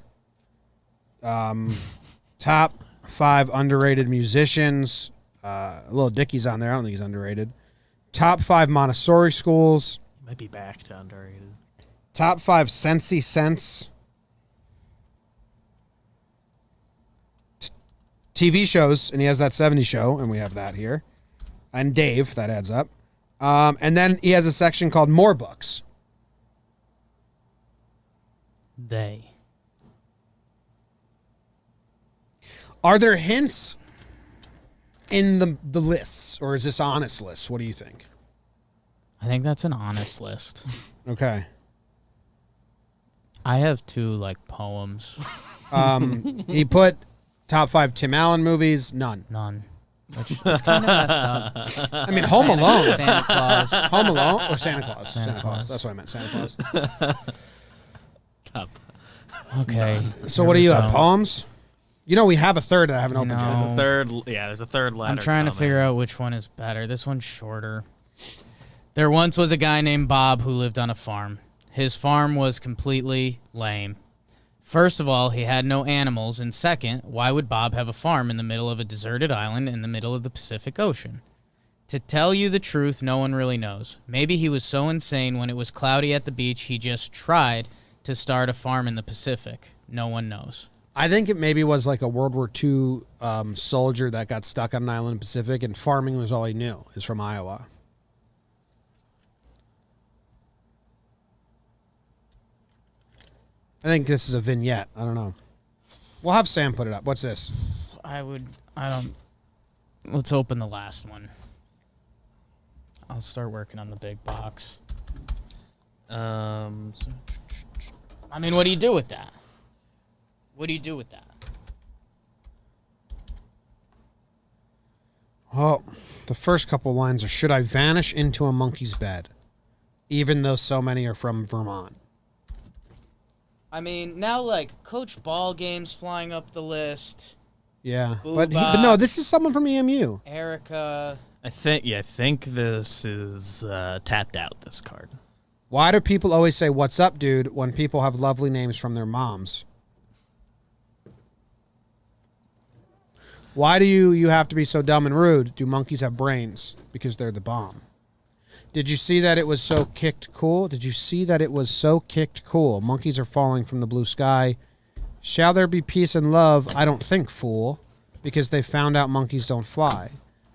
Top 5 underrated musicians. A little Dickey's on there. I don't think he's underrated. Top 5 Montessori schools. Might be back to underrated. Top 5 Sensi Sense. TV shows, and he has that 70 show, and we have that here. And Dave, that adds up. And then he has a section called More Books. They. Are there hints in the lists, or is this honest list? What do you think? I think that's an honest list. Okay. I have 2 like poems. He put top 5 Tim Allen movies. None. None. Which is kind of messed up. I mean, Home Alone. Santa Claus. Home Alone or Santa Claus? Santa Claus. That's what I meant. Santa Claus. Top. Okay. So what do you have? Poems? You know we have a third that I haven't opened know. yet. There's a third letter. I'm trying to figure out which one is better. This one's shorter. There once was a guy named Bob who lived on a farm. His farm was completely lame. First of all, he had no animals, and second, why would Bob have a farm in the middle of a deserted island in the middle of the Pacific Ocean? To tell you the truth, no one really knows. Maybe he was so insane when it was cloudy at the beach, he just tried to start a farm in the Pacific. No one knows. I think it maybe was like a World War II soldier that got stuck on an island in the Pacific, and farming was all he knew. Is from Iowa. I think this is a vignette. I don't know. We'll have Sam put it up. What's this? Let's open the last one. I'll start working on the big box. I mean, what do you do with that? What do you do with that? Well, the first couple lines are, should I vanish into a monkey's bed, even though so many are from Vermont? I mean, now, like, Coach Ball games flying up the list. Yeah. Booba. But no, this is someone from EMU. Erica. I think this is tapped out, this card. Why do people always say, what's up, dude, when people have lovely names from their moms? Why do you have to be so dumb and rude? Do monkeys have brains? Because they're the bomb. Did you see that it was so kicked cool? Did you see that it was so kicked cool? Monkeys are falling from the blue sky. Shall there be peace and love? I don't think, fool, because they found out monkeys don't fly.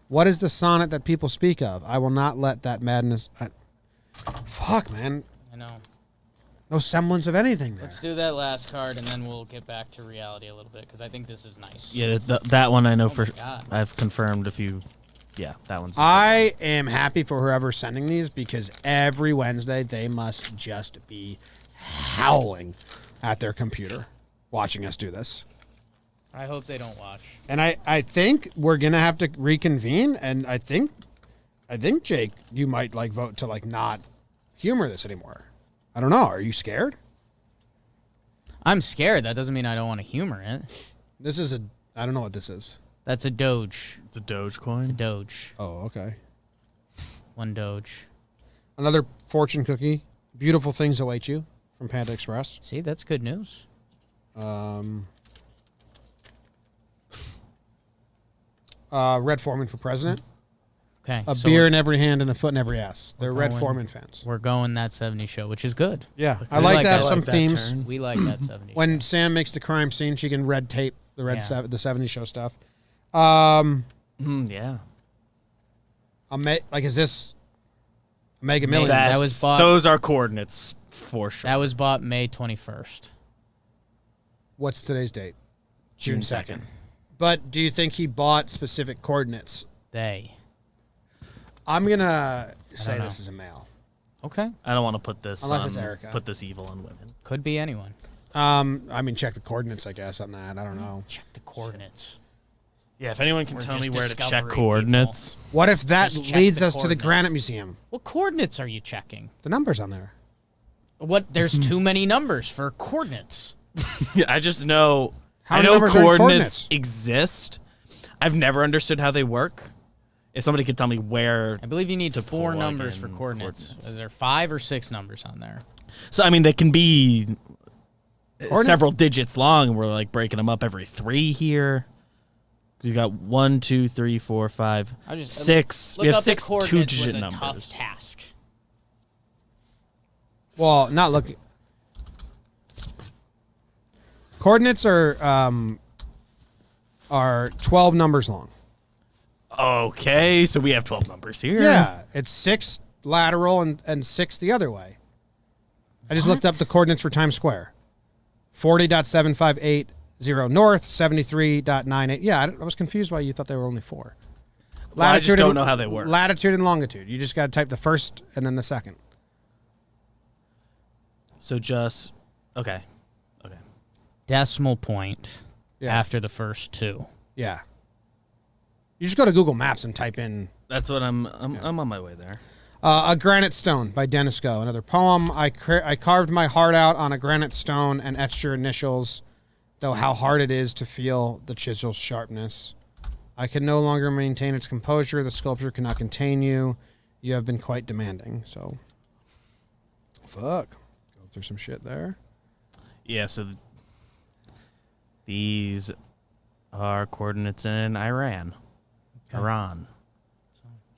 What is the sonnet that people speak of? I will not let that madness... Fuck, man. I know. No semblance of anything there. Let's do that last card, and then we'll get back to reality a little bit, because I think this is nice. Yeah, that one I know for... God. I've confirmed a few... Yeah, that one's... I am happy for whoever's sending these, because every Wednesday they must just be howling at their computer watching us do this. I hope they don't watch. And I think we're going to have to reconvene, and I think, Jake, you might like vote to like not humor this anymore. I don't know. Are you scared? I'm scared. That doesn't mean I don't want to humor it. This is I don't know what this is. That's a Doge. It's a Dogecoin? Doge. Oh, okay. One Doge. Another fortune cookie. Beautiful things await you from Panda Express. See, that's good news. Red Foreman for president. Okay. A so beer in every hand and a foot in every ass. They're Red going- Foreman fans. We're going that 70 show, which is good. Yeah, I We like like to have that. some Like that themes. turn. We like that 70 show. When Sam makes the crime scene, she can red tape the Yeah. the 70 show stuff. Yeah. Like, is this Mega Millions. That was bought. Those are coordinates for sure. That was bought May 21st. What's today's date? June 2nd. But do you think he bought specific coordinates? I'm going to say know. this is a male. Okay. I don't want to put this Unless it's Erica. put this evil on women. Could be anyone. I mean, check the coordinates, I guess, on that. I don't know. Check the coordinates. Yeah, if anyone can We're tell me just where to check discovering coordinates. What if that Just check leads the us to the coordinates. Granite Museum? What coordinates are you checking? The number's on there. What? There's too many numbers for coordinates. Yeah, I just know. How I many know numbers are in coordinates exist. I've never understood how they work. If somebody could tell me where. I believe you need to 4 plug numbers for in coordinates. coordinates. Is there 5 or 6 numbers on there? So I mean, they can be Coordinate- several digits long, and we're like breaking them up every 3 here. You got 1, 2, 3, 4, 5, I just 6. We Look have up the 6 coordinates 2-digit was a numbers. tough task. Well, not looking. Coordinates are 12 numbers long. Okay, so we have 12 numbers here. Yeah, it's 6 lateral and 6 the other way. I just looked up the coordinates for Times Square. 40.7580 north, 73.98. Yeah, I was confused why you thought there were only 4. Well, I just don't know how they work. Latitude and longitude. You just got to type the first and then the second. So just okay. Decimal point Yeah. after the first 2. Yeah. You just go to Google Maps and type in That's what I'm on my way there. A Granite Stone by Dennis Go. Another poem. I carved my heart out on a granite stone and etched your initials, though how hard it is to feel the chisel's sharpness. I can no longer maintain its composure. The sculpture cannot contain you. You have been quite demanding. So, fuck. Go through some shit there. Yeah, so these are coordinates in Iran. Iran.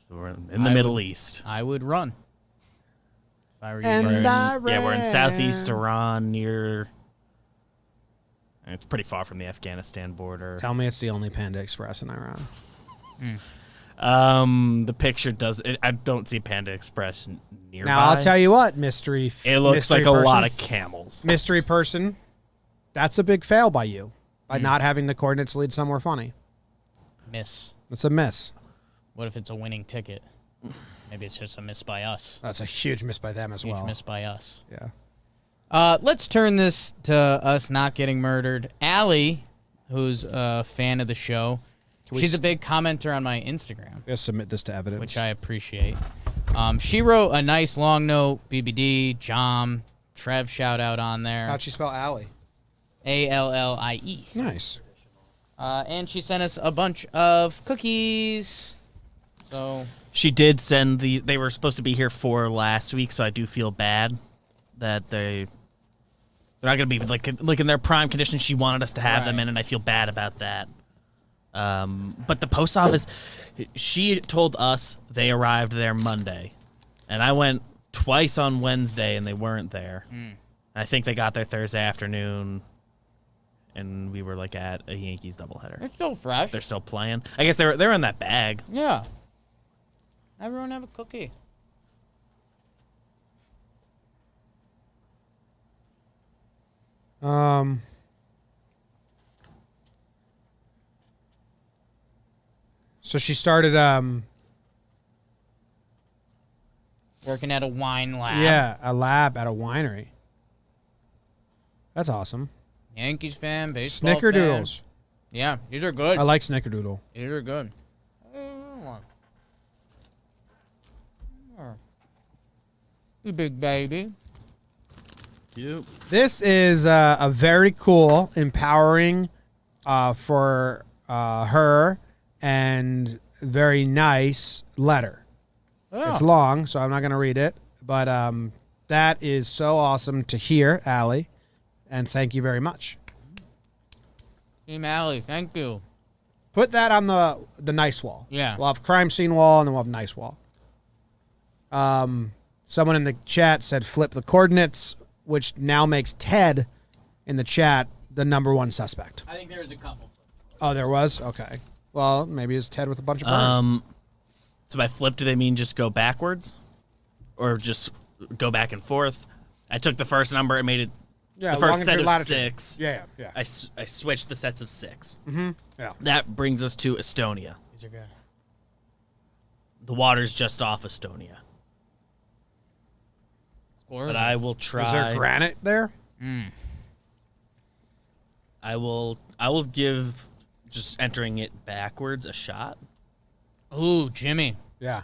So we're in the Middle East. I would run. If I were you. And guys. We're in southeast Iran near. It's pretty far from the Afghanistan border. Tell me it's the only Panda Express in Iran. The picture does. I don't see Panda Express nearby. Now, I'll tell you what, mystery It looks mystery like a person. lot of camels. Mystery person, that's a big fail by you. By not having the coordinates lead somewhere funny. Miss. That's a miss. What if it's a winning ticket? Maybe it's just a miss by us. That's a huge miss by them as Huge well. miss by us. Yeah. Let's turn this to us not getting murdered. Allie, who's a fan of the show, she's a big commenter on my Instagram, Let's submit this to evidence. which I appreciate. She wrote a nice long note, BBD, Jom, Trev shout out on there. How'd she spell Allie? Allie. Nice. And she sent us a bunch of cookies. So She did send they were supposed to be here for last week, so I do feel bad that they're not going to be like in their prime condition. She wanted us to have them in, and I feel bad about that. But the post office, she told us they arrived there Monday, and I went twice on Wednesday, and they weren't there. I think they got there Thursday afternoon, and we were like at a Yankees doubleheader. they're still fresh. They're still playing. I guess they're in that bag. Yeah. Everyone have a cookie. So she started Working at a wine lab. a lab at a winery. That's awesome. Yankees fan, baseball Snickerdoodles. fan. Yeah, these are good. I like Snickerdoodle. These are good. You big baby. Cute. This is a very cool, empowering for her and very nice letter. It's long, so I'm not going to read it. But that is so awesome to hear, Allie. And thank you very much. Team Allie, thank you. Put that on the nice wall. Yeah. We'll have crime scene wall, and then we'll have nice wall. Someone in the chat said flip the coordinates, which now makes Ted in the chat the #1 suspect. I think there's a couple. Oh, there was? Okay. Well, maybe it's Ted with a bunch of birds. So by flip, do they mean just go backwards? or just go back and forth. I took the first number and made it Yeah, the first set longitude, of latitude. 6. Yeah. I switched the sets of 6. Mm-hmm. Yeah. That brings us to Estonia. These are good. The water's just off Estonia. But I will try. Is there granite there? I will give just entering it backwards a shot. Ooh, Jimmy. Yeah.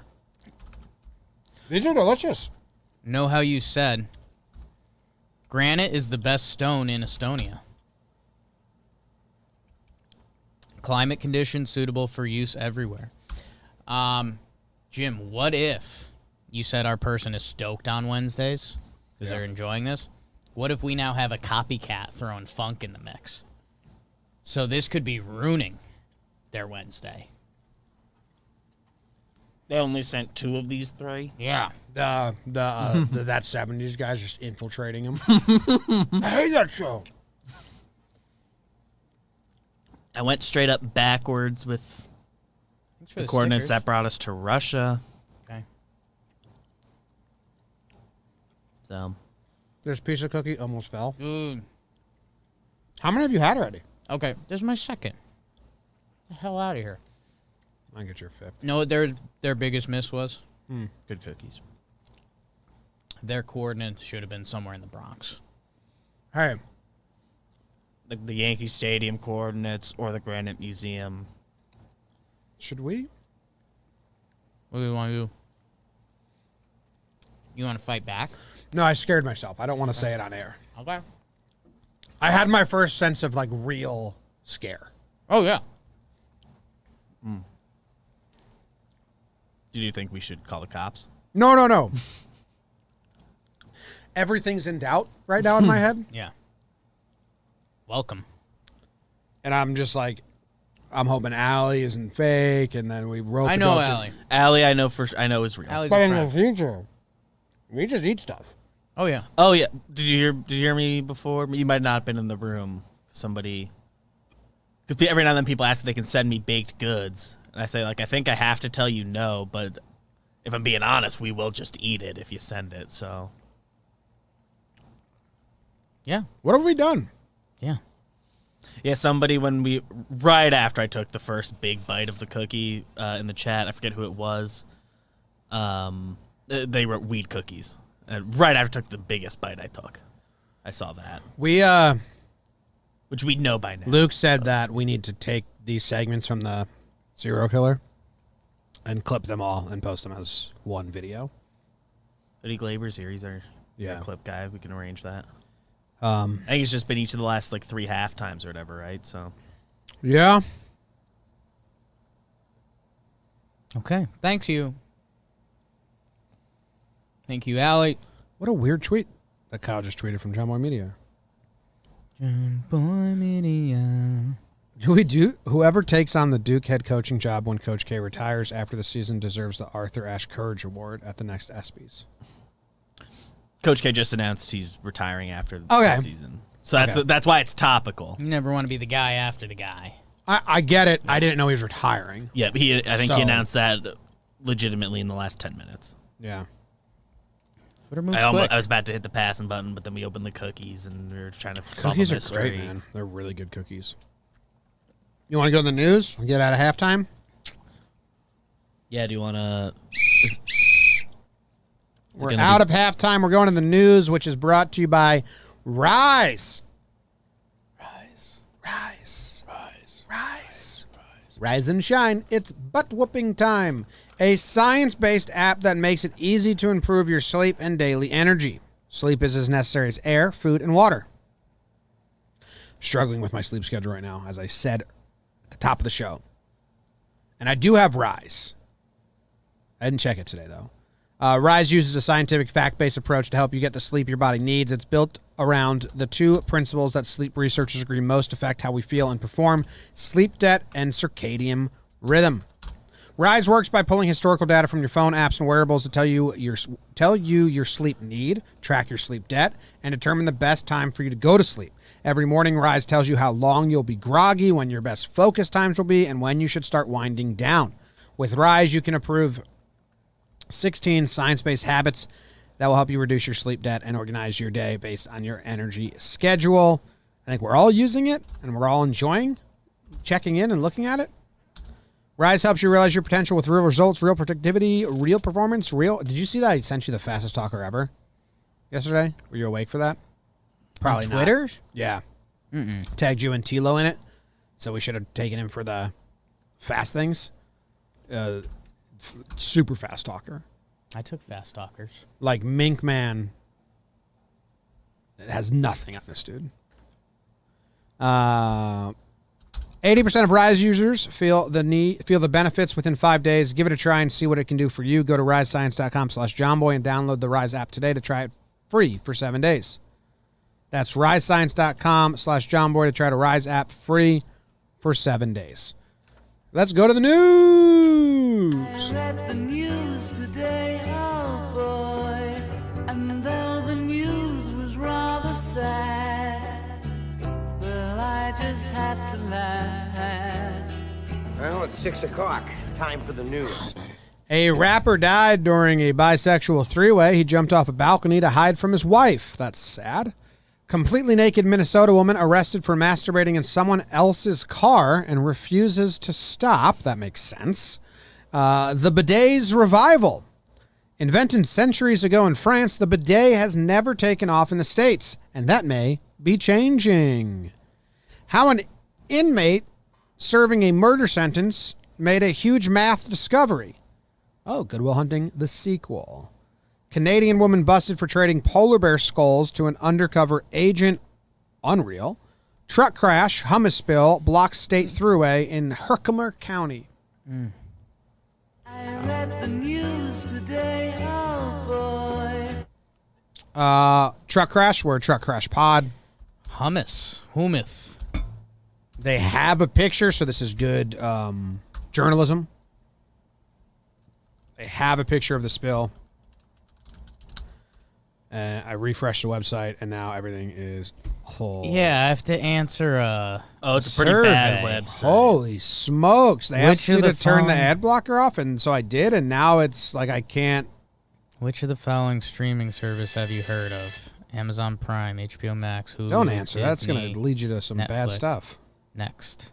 These are delicious. Know how you said granite is the best stone in Estonia. Climate conditions suitable for use everywhere. Jim, what if you said our person is stoked on Wednesdays because they're enjoying this? What if we now have a copycat throwing funk in the mix? So this could be ruining their Wednesday. They only sent 2 of these 3. Yeah. The that 70s guys just infiltrating him. I hate that show. I went straight up backwards with the coordinates that brought us to Russia. Okay. So, This piece of cookie almost fell. Dude. How many have you had already? Okay, this is my second. Get the hell out of here. I get your 5th. You know what their biggest miss was? good cookies. Their coordinates should have been somewhere in the Bronx. Hey, The Yankee Stadium coordinates or the Granite Museum. should we? What do you want to do? You want to fight back? No, I scared myself. I don't want to say it on air. Okay. I had my first sense of like real scare. Oh, yeah. Do you think we should call the cops? No. Everything's in doubt right now in my head. Yeah. Welcome. And I'm just like, I'm hoping Allie isn't fake, and then we rope I it know up to- Allie. Allie, I know is real. Allie's But a in the friend. future, we just eat stuff. Oh, yeah. Oh yeah. Did you hear me before? You might not have been in the room. Somebody, because every now and then people ask if they can send me baked goods, and I say like I think I have to tell you no, but if I'm being honest, we will just eat it if you send it. So Yeah. What have we done? Yeah. yeah, somebody right after I took the first big bite of the cookie in the chat, I forget who it was. They wrote weed cookies. And right after I took the biggest bite I took, I saw that, We which we know by now. Luke said that we need to take these segments from the serial killer and clip them all and post them as one video. Eddie Glaber's here. He's our Yeah. clip guy. We can arrange that. Um, I think it's just been each of the last like 3 half times or whatever, right? So yeah. Okay. Thanks you. Thank you, Allie. What a weird tweet that Kyle just tweeted from Jomboy Media. Jomboy Media. Whoever takes on the Duke head coaching job when Coach K retires after the season deserves the Arthur Ashe Courage Award at the next ESPYs. Coach K just announced he's retiring after the Okay. season, so that's why it's topical. You never want to be the guy after the guy. I get it. I didn't know he was retiring. Yeah, I think So- he announced that legitimately in the last 10 minutes. Yeah. Twitter moves I quick. was about to hit the passing button, but then we opened the cookies and we were trying to solve Cookies a are mystery. great, man. They're really good cookies. You want to go to the news? Get out of halftime? Yeah, do you want to? We're out of halftime. We're going to the news, which is brought to you by Rise. Rise and shine. It's butt whooping time. A science-based app that makes it easy to improve your sleep and daily energy. Sleep is as necessary as air, food, and water. Struggling with my sleep schedule right now, as I said at the top of the show. And I do have Rise. I didn't check it today, though. Rise uses a scientific, fact-based approach to help you get the sleep your body needs. It's built around the 2 principles that sleep researchers agree most affect how we feel and perform: sleep debt and circadian rhythm. Rise works by pulling historical data from your phone, apps, and wearables to tell you your sleep need, track your sleep debt, and determine the best time for you to go to sleep. Every morning, Rise tells you how long you'll be groggy, when your best focus times will be, and when you should start winding down. With Rise, you can improve 16 science-based habits that will help you reduce your sleep debt and organize your day based on your energy schedule. I think we're all using it, and we're all enjoying checking in and looking at it. Rise helps you realize your potential with real results, real productivity, real performance, real... Did you see that I sent you the fastest talker ever yesterday? Were you awake for that? Probably on Twitter? Not. Yeah. Tagged you and Tilo in it, so we should have taken him for the fast things. Super fast talker. I took fast talkers. Like Mink Man. It has nothing on this dude. 80% of Rise users feel the benefits within 5 days. Give it a try and see what it can do for you. Go to risescience.com/Jomboy and download the Rise app today to try it free for 7 days. That's risescience.com/Jomboy to try the Rise app free for 7 days. Let's go to the news. I read the news today, oh boy, and though the news was rather sad, well, I just had to laugh. Well, it's 6 o'clock. Time for the news. A rapper died during a bisexual three-way. He jumped off a balcony to hide from his wife. That's sad. Completely naked Minnesota woman arrested for masturbating in someone else's car and refuses to stop. That makes sense. The bidet's revival. Invented centuries ago in France, the bidet has never taken off in the States, and that may be changing. How an inmate serving a murder sentence made a huge math discovery. Oh, Good Will Hunting, the sequel. Canadian woman busted for trading polar bear skulls to an undercover agent. Unreal. Truck crash, hummus spill, blocks state thruway in Herkimer County. I read the news today, oh boy. Truck crash, we're a truck crash pod. Hummus. They have a picture, so this is good journalism. They have a picture of the spill. I refreshed the website, and now everything is whole. Yeah, I have to answer a It's a pretty survey. bad website. Holy smokes. They asked Which me of to the turn the following- ad blocker off, and so I did, and now it's like I can't. Which of the following streaming service have you heard of? Amazon Prime, HBO Max, Hulu, Don't answer. That's going Disney, to lead you to some bad Netflix. stuff. Next.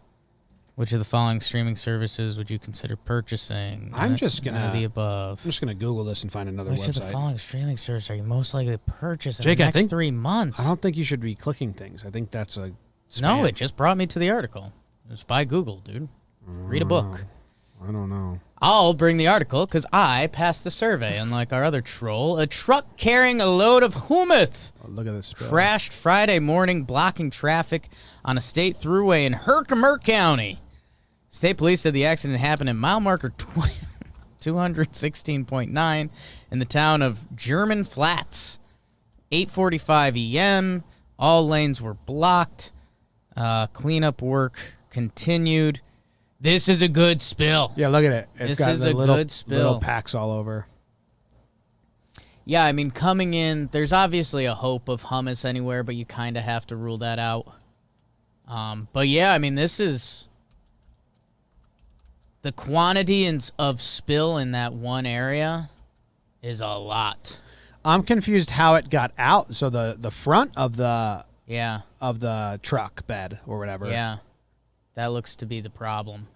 Which of the following streaming services would you consider purchasing? I'm just None of the gonna. above. I'm just going to Google this and find another Which of the website. following streaming services are you most likely to purchase in Jake, the I next think- 3 months? I don't think you should be clicking things. I think that's a spam. No, it just brought me to the article. It's by Google, dude. Read a book. I don't know. I'll bring the article because I passed the survey, unlike our other troll. A truck carrying a load of hummus Oh, look at this. Spill. crashed Friday morning, blocking traffic on a state thruway in Herkimer County. State police said the accident happened at mile marker 216.9 in the town of German Flats. 8:45 a.m. All lanes were blocked. Cleanup work continued. This is a good spill. Yeah, look at it. It's This got is the a little, good spill. little packs all over. Yeah, I mean, coming in, there's obviously a hope of hummus anywhere, but you kind of have to rule that out. But yeah, I mean, this is the quantity of spill in that one area is a lot. I'm confused how it got out. So the front of the Yeah, truck bed or whatever. yeah. That looks to be the problem.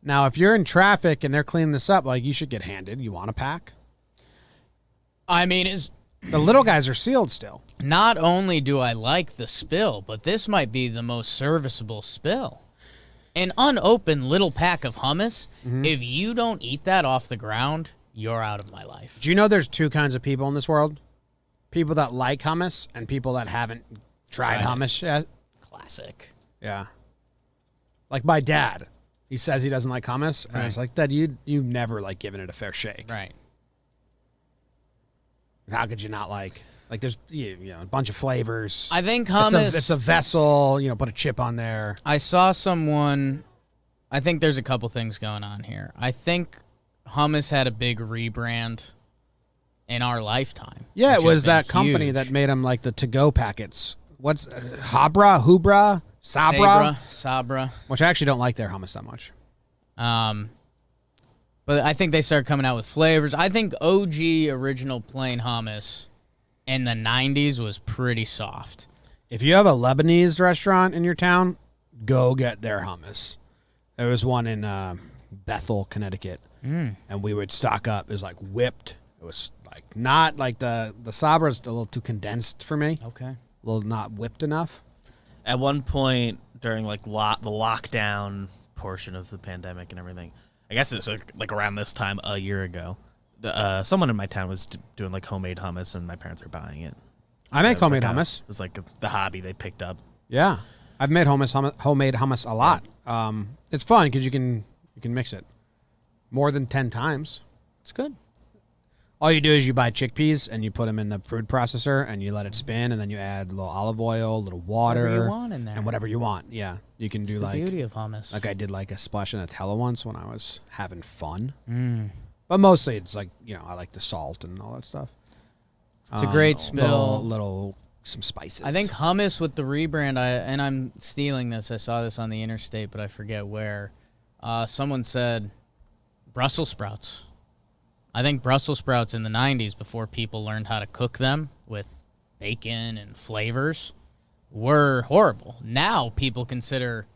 Now, if you're in traffic and they're cleaning this up, like you should get handed. You want a pack? I mean, The little guys are sealed still. not only do I like the spill, but this might be the most serviceable spill. An unopened little pack of hummus, if you don't eat that off the ground, you're out of my life. Do you know there's two kinds of people in this world? People that like hummus and people that haven't tried Tried it. hummus yet. Classic. Yeah. Like my dad. He says he doesn't like hummus. And I was like, Dad, you've never like given it a fair shake. Right. How could you not like there's you know a bunch of flavors. I think hummus. It's a vessel, put a chip on there. I saw someone. I think there's a couple things going on here. I think hummus had a big rebrand in our lifetime. Yeah, which it was has that been company huge. that made them like the to-go packets. What's Hubra, Sabra, Sabra. which I actually don't like their hummus that much. But I think they started coming out with flavors. I think OG original plain hummus in the 90s was pretty soft. If you have a Lebanese restaurant in your town, go get their hummus. There was one in Bethel, Connecticut, and we would stock up. It was like whipped. It was like not like the Sabra's a little too condensed for me. Okay. A little not whipped enough. At one point during like the lockdown portion of the pandemic and everything, I guess it was like around this time a year ago, someone in my town was doing like homemade hummus, and my parents are buying it. I make homemade like hummus. It was like the hobby they picked up. Yeah, I've made homemade hummus a lot. It's fun because you can mix it more than 10 times. It's good. All you do is you buy chickpeas and you put them in the food processor and you let it spin, and then you add a little olive oil, a little water, Whatever you want in there. and whatever you want. Yeah, you can do It's the like beauty of hummus. I did like a splash of Nutella once when I was having fun. But mostly it's like, I like the salt and all that stuff. It's a great spill. Some spices. I think hummus with the rebrand, and I'm stealing this. I saw this on the interstate, but I forget where. Someone said Brussels sprouts. I think Brussels sprouts in the 90s, before people learned how to cook them with bacon and flavors, were horrible. Now people consider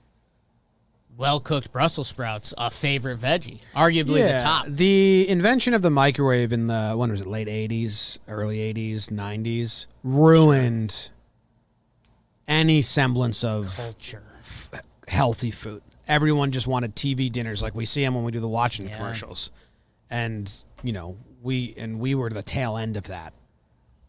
well-cooked Brussels sprouts a favorite veggie, arguably the top. The invention of the microwave in the, when was it, late 80s, early 80s, 90s, ruined any semblance of Culture. healthy food. Everyone just wanted TV dinners like we see them when we do the watching commercials. And, we were the tail end of that.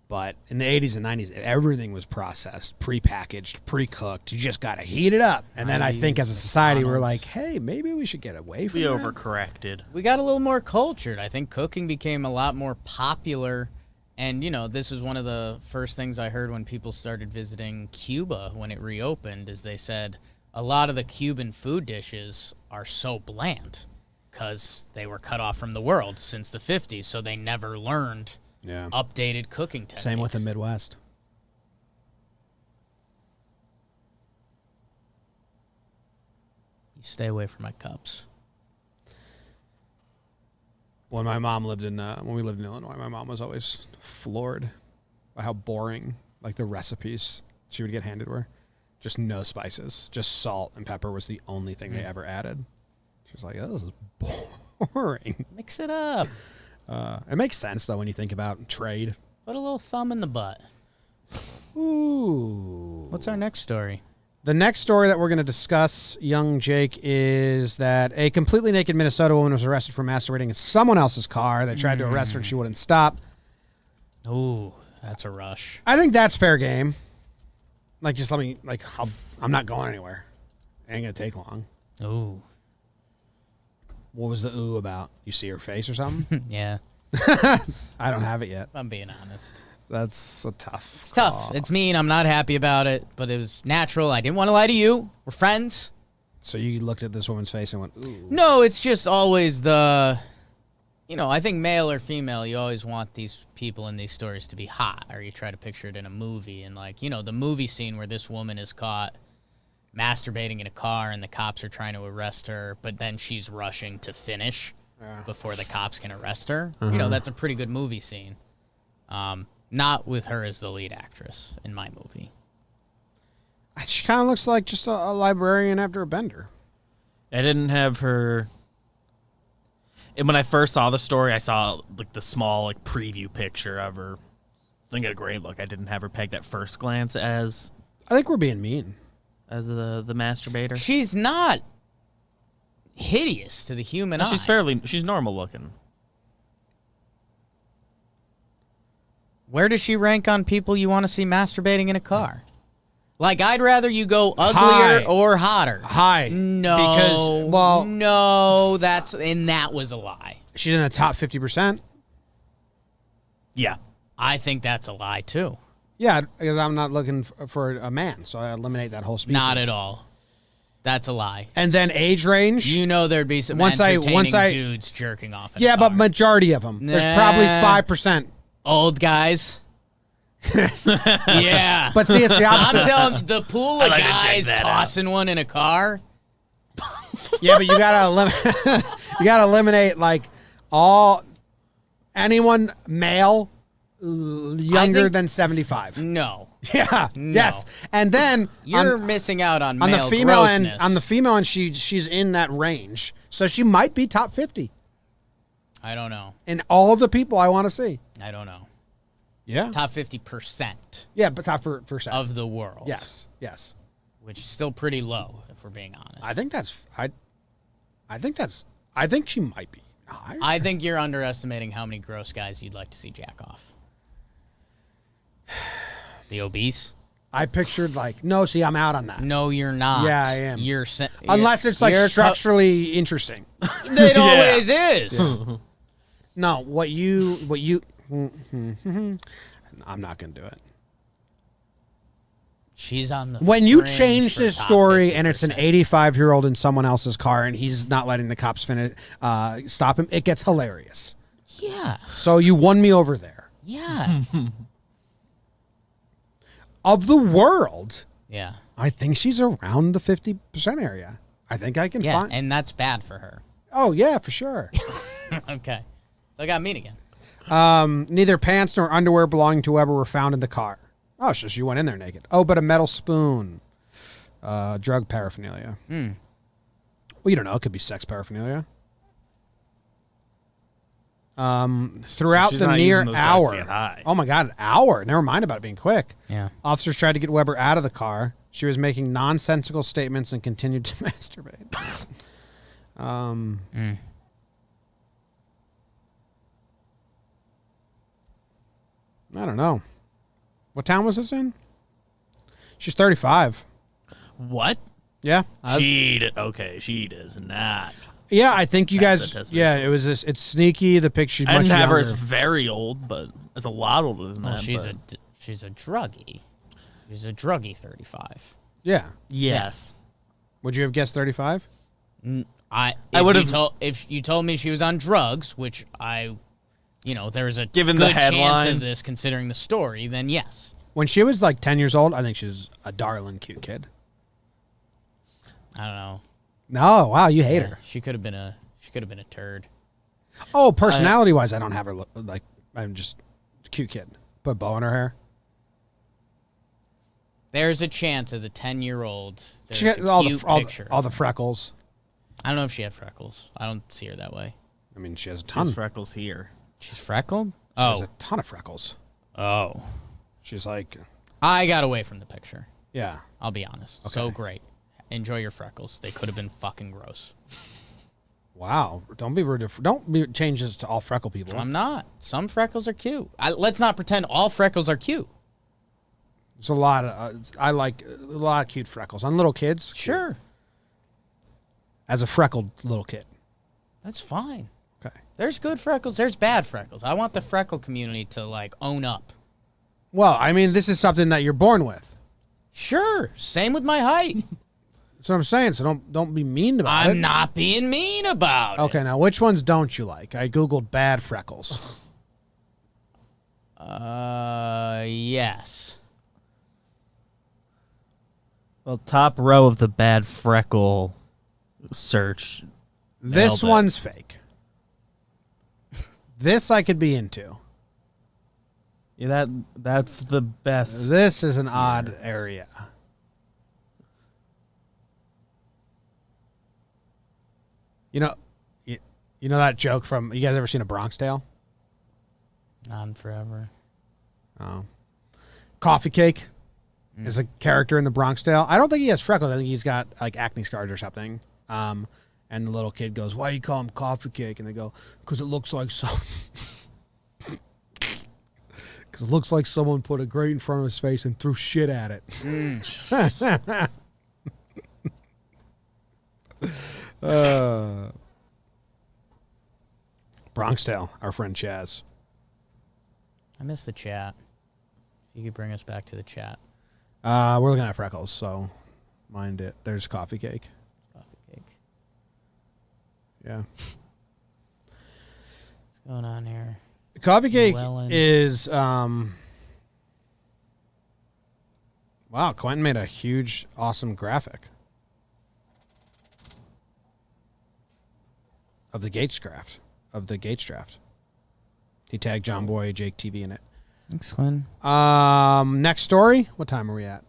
But in the 80s and 90s, everything was processed, prepackaged, pre-cooked. You just got to heat it up. And then I think as a society, we're like, hey, maybe we should get away from We that. overcorrected. We got a little more cultured. I think cooking became a lot more popular. And, this is one of the first things I heard when people started visiting Cuba when it reopened, is they said a lot of the Cuban food dishes are so bland because they were cut off from the world since the 50s, so they never learned updated cooking techniques. Same with the Midwest. You stay away from my cups. When my mom lived when we lived in Illinois, my mom was always floored by how boring, like the recipes she would get handed were. Just no spices, just salt and pepper was the only thing they ever added. She was like, oh, this is boring. Mix it up. It makes sense, though, when you think about trade. Put a little thumb in the butt. Ooh. What's our next story? The next story that we're going to discuss, young Jake, is that a completely naked Minnesota woman was arrested for masturbating in someone else's car. They tried to arrest her and she wouldn't stop. Ooh, that's a rush. I think that's fair game. Like, just let me, I'm not going anywhere. Ain't going to take long. Ooh. What was the ooh about? You see her face or something? Yeah. I don't have it yet. If I'm being honest. That's a tough. It's tough. It's mean. I'm not happy about it, but it was natural. I didn't want to lie to you. We're friends. So you looked at this woman's face and went, ooh. No, it's just always the, I think male or female, you always want these people in these stories to be hot, or you try to picture it in a movie. And the movie scene where this woman is caught masturbating in a car and the cops are trying to arrest her, but then she's rushing to finish before the cops can arrest her. That's a pretty good movie scene. Not with her as the lead actress in my movie. She kind of looks like just a librarian after a bender. I didn't have her. And when I first saw the story, I saw the small preview picture of her. I think a great look. I didn't have her pegged at first glance as. I think we're being mean. As the masturbator. She's not hideous to the human eye. She's normal looking. Where does she rank on people you want to see masturbating in a car? I'd rather you go uglier or hotter. High. No. Because, no, that was a lie. She's in the top 50%. Yeah. I think that's a lie, too. Yeah, because I'm not looking for a man, so I eliminate that whole species. Not at all. That's a lie. And then age range. There'd be some entertaining dudes jerking off in a car. But majority of them. There's probably 5%. Old guys. Yeah. But see, it's the opposite. I'm telling the pool of guys tossing one in a car. Yeah, but you gotta eliminate like anyone male younger than 75. No. Yeah. No. Yes. And then You're missing out on on male the female grossness. end. On the female end, she's in that range, so she might be top 50. I don't know. And all of the people I want to see. I don't know. Yeah. Top 50% Yeah, but top for of the world. Yes. Yes. Which is still pretty low, if we're being honest. I think she might be higher. I think you're underestimating how many gross guys you'd like to see jack off. The obese? I pictured no, see, I'm out on that. No, you're not. Yeah, I am. Unless it's like structurally interesting. It always is. No, what you I'm not going to do it. She's on the When you fringe change for this top story and it's an 50%. 85-year-old in someone else's car and he's not letting the cops stop him, it gets hilarious. Yeah. So you won me over there. Yeah. Of the world, Yeah. I think she's around the 50% area. I think I can Yeah, find. and that's bad for her. Oh, yeah, for sure. Okay. So I got meat again. Neither pants nor underwear belonging to Weber were found in the car. Oh, so she went in there naked. Oh, but a metal spoon. Drug paraphernalia. Well, you don't know. It could be sex paraphernalia. Throughout She's the not near using those drugs hour. to get high. Oh, my God, an hour. Never mind about it being quick. Yeah. Officers tried to get Weber out of the car. She was making nonsensical statements and continued to masturbate. I don't know. What town was this in? She's 35. What? Yeah. She does not. Yeah, I think you That's guys. the test Yeah, it was this. It's sneaky. The picture's I much didn't have her younger. as very old, but as a lot older than Well, that. she's but- a druggie. She's a druggie 35. Yeah. yes. Would you have guessed 35? I I would've- if you told me she was on drugs, which there's a Given good the chance headline. of this considering the story, then yes. When she was like 10 years old, I think she was a darling, cute kid. I don't know. No, wow, you hate her. She could have been a turd. Oh, personality-wise, I don't have her I'm just a cute kid. Put a bow in her hair. There's a chance as a 10-year-old. There's She got a all cute the picture. all the freckles. I don't know if she had freckles. I don't see her that way. I mean, she has a ton. There's freckles here. She's freckled? She has Oh. a ton of freckles. Oh. She's like, I got away from the picture. yeah. I'll be honest. So great. Enjoy your freckles. They could have been fucking gross. Wow. Don't be rude. Don't be change this to all freckle people. I'm not. Some freckles are cute. Let's not pretend all freckles are cute. There's a lot of I like a lot of cute freckles on little kids. Sure. As a freckled little kid. That's fine. Okay. There's good freckles. There's bad freckles. I want the freckle community to own up. Well, I mean, this is something that you're born with. Sure. Same with my height. That's what I'm saying. So don't be mean about it. I'm not being mean about it. Okay, now which ones don't you like? I googled bad freckles. Yes. Well, top row of the bad freckle search. This Nailed it. one's fake. This I could be into. Yeah, that's the best. This is an odd area. You know that joke from you guys ever seen a Bronx Tale? Not in forever. Oh. Coffee Cake is a character in the Bronx Tale. I don't think he has freckles. I think he's got acne scars or something. And the little kid goes, "Why do you call him Coffee Cake?" And they go, "Because it looks like Because it looks like someone put a grate in front of his face and threw shit at it." Bronx Tale, our friend Chaz. I miss the chat. If you could bring us back to the chat. We're looking at freckles, so mind it. There's Coffee Cake. Coffee cake. Yeah. What's going on here? Coffee Cake Llewellyn. is wow, Quentin made a huge awesome graphic. of the Gaits draft. He tagged Jomboy, Jake TV in it. Thanks, Quinn. Next story. What time are we at?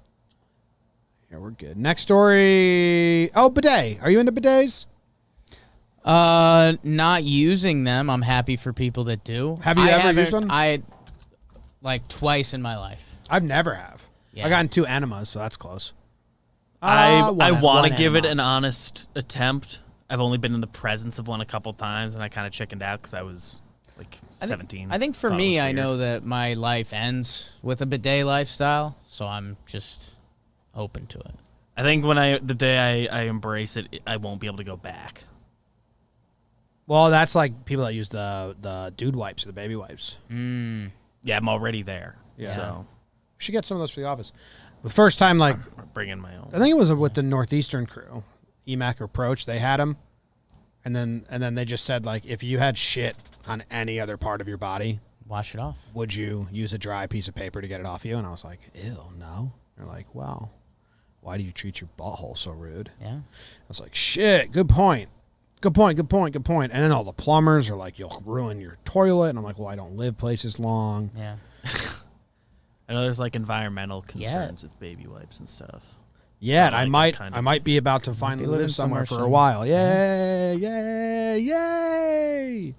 Yeah, we're good. Next story. Oh, bidet. Are you into bidets? Not using them. I'm happy for people that do. Have you ever used one? Like twice in my life. I've never have. Yeah. I gotten 2 enemas, so that's close. I want one to give it enema. an honest attempt. I've only been in the presence of one a couple times, and I kind of chickened out because I was like 17. I think for Thought it me, was I weird. know that my life ends with a bidet lifestyle, so I'm just open to it. I think the day I embrace it, I won't be able to go back. Well, that's like people that use the dude wipes or the baby wipes. Yeah, I'm already there. Yeah. So We should get some of those for the office. The first time, like, bring in my own. I think it was with the Northeastern crew, EMAC Approach. They had them, and then they just said, like, if you had shit on any other part of your body, Wash it off. would you use a dry piece of paper to get it off you? And I was like, ew, no. They're like, well, why do you treat your butthole so rude? Yeah. I was like, shit, good point. Good point. And then all the plumbers are like, you'll ruin your toilet. And I'm like, well, I don't live places long. Yeah. I know there's like environmental concerns with baby wipes and stuff. Yeah, and Like, I might be about to finally living live somewhere for somewhere a soon. while. Yay.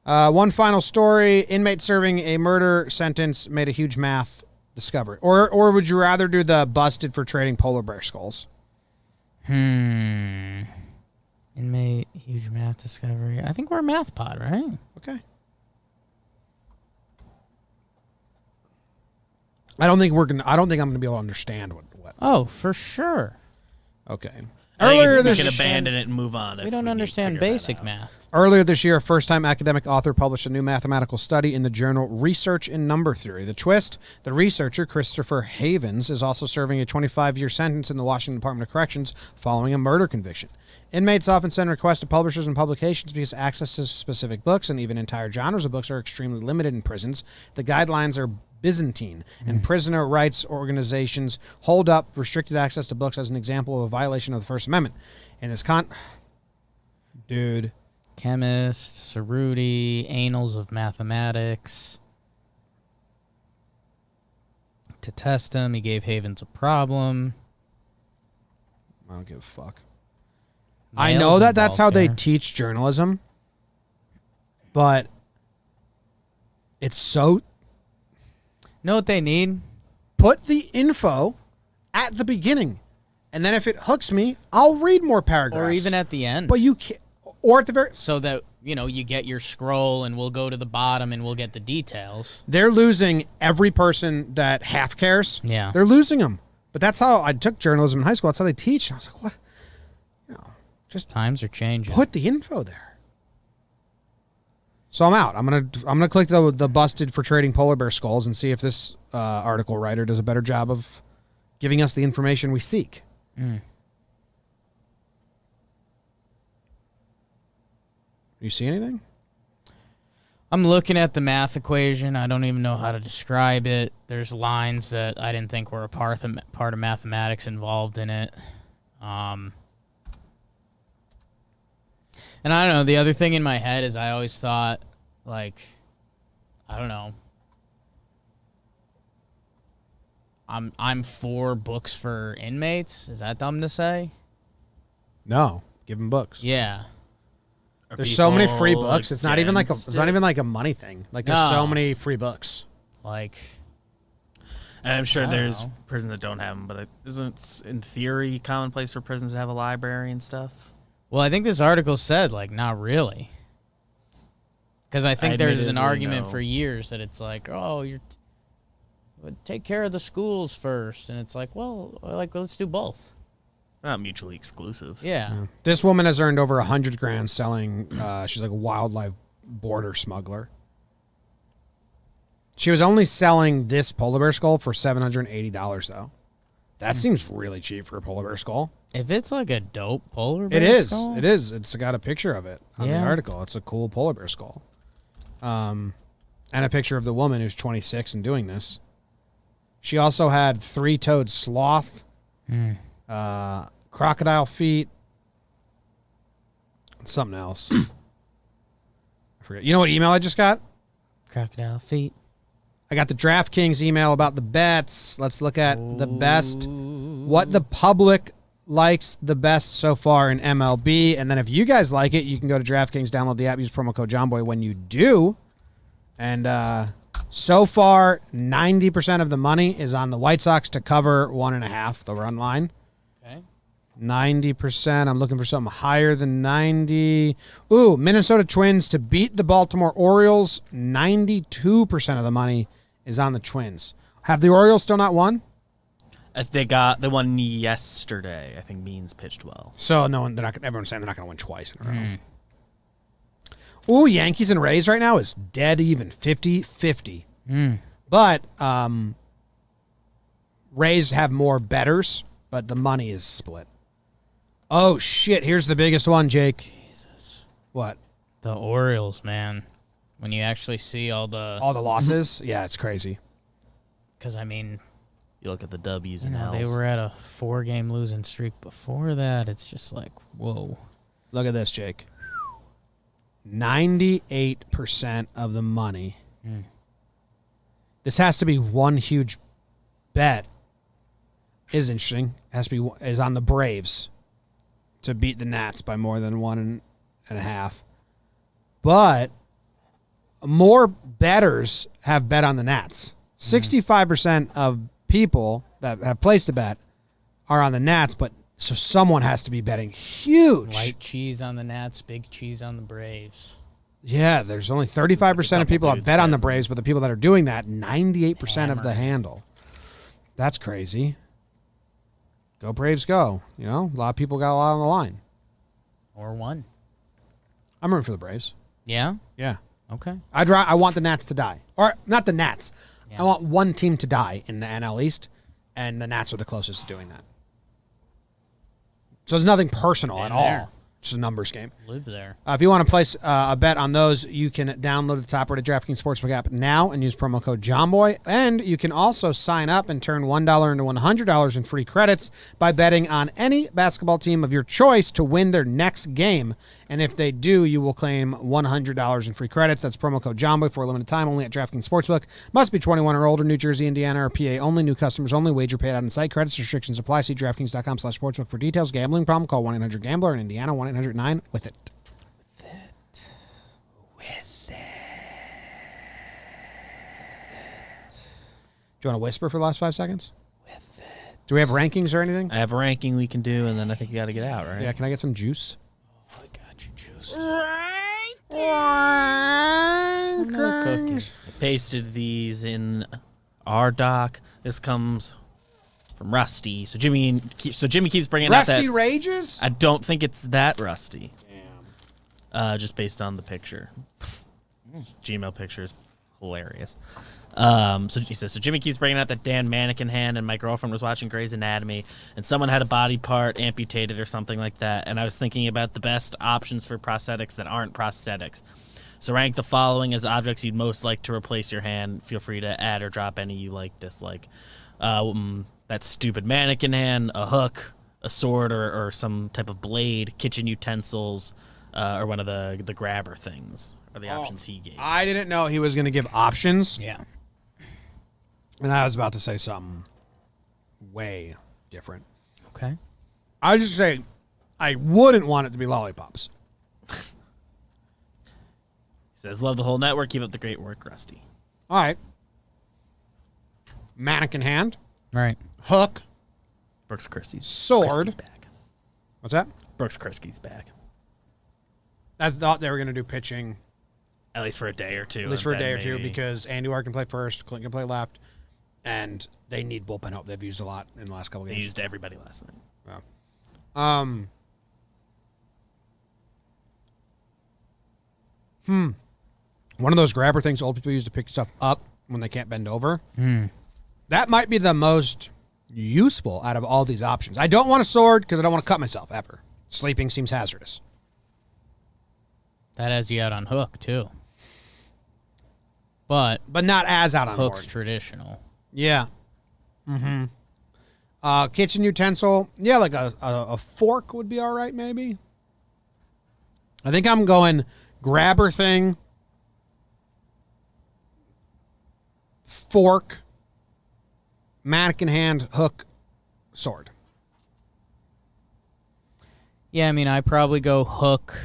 One final story. Inmate serving a murder sentence made a huge math discovery. Or would you rather do the busted for trading polar bear skulls? Inmate, huge math discovery. I think we're a math pod, right? Okay. I don't think I'm gonna be able to understand what. Oh, for sure. Okay. I think Earlier we this can abandon it and move on. We don't understand basic math. Earlier this year, a first-time academic author published a new mathematical study in the journal Research in Number Theory. The twist, the researcher, Christopher Havens, is also serving a 25-year sentence in the Washington Department of Corrections following a murder conviction. Inmates often send requests to publishers and publications because access to specific books and even entire genres of books are extremely limited in prisons. The guidelines are Byzantine, and prisoner rights organizations hold up restricted access to books as an example of a violation of the First Amendment. In this dude... Chemist, Cerruti, Annals of Mathematics. To test him, he gave Havens a problem. I don't give a fuck. I Males know that that's how involved they here. teach journalism, but it's so... Know what they need? Put the info at the beginning, and then if it hooks me, I'll read more paragraphs. Or even at the end. But you can't... Or at the very... So that, you get your scroll and we'll go to the bottom and we'll get the details. They're losing every person that half cares. Yeah. They're losing them. But that's how I took journalism in high school. That's how they teach. And I was like, what? Just Times are changing. put the info there. So I'm out. I'm gonna click the busted for trading polar bear skulls and see if this article writer does a better job of giving us the information we seek. You see anything? I'm looking at the math equation. I don't even know how to describe it. There's lines that I didn't think were a part of mathematics involved in it. And I don't know. The other thing in my head is I always thought, like, I don't know. I'm for books for inmates. Is that dumb to say? No. Give them books. Yeah. There's so many free books. It's not even like a money thing. Like there's so many free books. Like, And I'm sure I don't there's know. prisons that don't have them, but isn't it in theory commonplace for prisons to have a library and stuff? well, I think this article said, like, not really. Because I think there's an admittedly argument no. for years that it's like, oh, take care of the schools first. And it's like, well, let's do both. Not mutually exclusive. Yeah. This woman has earned over $100,000 selling. She's like a wildlife border smuggler. She was only selling this polar bear skull for $780 though. That seems really cheap for a polar bear skull. If it's like a dope polar bear It is. skull, It is. It's got a picture of it on the Yeah. article. It's a cool polar bear skull. And a picture of the woman who's 26 and doing this. She also had 3-toed sloth, crocodile feet, Something else. I forget. You know what email I just got? Crocodile feet. I got the DraftKings email about the bets. Let's look at the best, what the public likes the best so far in MLB. And then if you guys like it, you can go to DraftKings, download the app, use promo code Jomboy when you do. And so far, 90% of the money is on the White Sox to cover 1.5, the run line. Okay. 90%. I'm looking for something higher than 90. Ooh, Minnesota Twins to beat the Baltimore Orioles. 92% of the money is on the Twins. Have the Orioles still not won? They won yesterday. I think Means pitched well. So everyone's saying they're not going to win twice in a row. Ooh, Yankees and Rays right now is dead even, 50-50. But Rays have more bettors, but the money is split. Oh, shit. Here's the biggest one, Jake. Jesus. What? The Orioles, man. When you actually see all the losses? Yeah, it's crazy. Because, I mean, You look at the W's and you know, L's. they were at a 4-game losing streak before that. It's just like, whoa. Look at this, Jake. 98% of the money. This has to be one huge bet. Is interesting. Is on the Braves to beat the Nats by more than 1.5. But more bettors have bet on the Nats. 65% of people that have placed a bet are on the Nats, but so someone has to be betting huge. Light cheese on the Nats, big cheese on the Braves. Yeah, there's only 35% of people that bet on the Braves, but the people that are doing that, 98% of the handle. That's crazy. Go Braves, go. You know, a lot of people got a lot on the line. Or one. I'm rooting for the Braves. Yeah? Yeah. Okay. I want the Nats to die. Or, not the Nats. Yeah. I want one team to die in the NL East, and the Nats are the closest to doing that. So there's nothing personal at all. Just a numbers game. Live there. If you want to place a bet on those, you can download the top-rated DraftKings Sportsbook app now and use promo code JOMBOY. And you can also sign up and turn $1 into $100 in free credits by betting on any basketball team of your choice to win their next game. And if they do, you will claim $100 in free credits. That's promo code JOMBOY for a limited time only at DraftKings Sportsbook. Must be 21 or older. New Jersey, Indiana, or PA only. New customers only. Wager paid out on site. Credits restrictions apply. See DraftKings.com/sportsbook for details. Gambling problem? Call 1-800-GAMBLER. In Indiana, 1-800-9-WITH-IT. Do you want to whisper for the last 5 seconds? With it. Do we have rankings or anything? I have a ranking we can do, and then I think you got to get out, right? Yeah, can I get some juice? Oh, I got you juiced. Rankings. I pasted these in our doc. This comes from Rusty. So Jimmy keeps bringing out that. Rusty Rages? I don't think it's that rusty. Damn. Just based on the picture. Gmail picture is hilarious. So he says, so Jimmy keeps bringing out that Dan mannequin hand, and my girlfriend was watching Grey's Anatomy, and someone had a body part amputated or something like that, and I was thinking about the best options for prosthetics that aren't prosthetics. So rank the following as objects you'd most like to replace your hand. Feel free to add or drop any you like, dislike. That stupid mannequin hand, a hook, a sword or some type of blade, kitchen utensils, or one of the grabber things are the options he gave. I didn't know he was going to give options. Yeah. And I was about to say something way different. Okay. I would just say I wouldn't want it to be lollipops. He says, love the whole network. Keep up the great work, Rusty. All right. Mannequin hand. Right. Hook. Brooks Christie's. Sword. Christie's back. What's that? Brooks Christie's back. I thought they were going to do pitching. At least for a day or two. At least for a and day then or two, maybe- because Andy Ward can play first, Clint can play left, and they need bullpen help. They've used a lot in the last couple They games. used everybody last night. One of those grabber things old people use to pick stuff up when they can't bend over. That might be the most useful out of all these options. I don't want a sword because I don't want to cut myself ever. Sleeping seems hazardous. That has you out on Hook, too. But But not as out on Hook's board. traditional. Yeah. Kitchen utensil. Yeah, like a fork would be all right, maybe. I think I'm going grabber thing, fork, mannequin hand, hook, sword. Yeah, I mean, I probably go hook.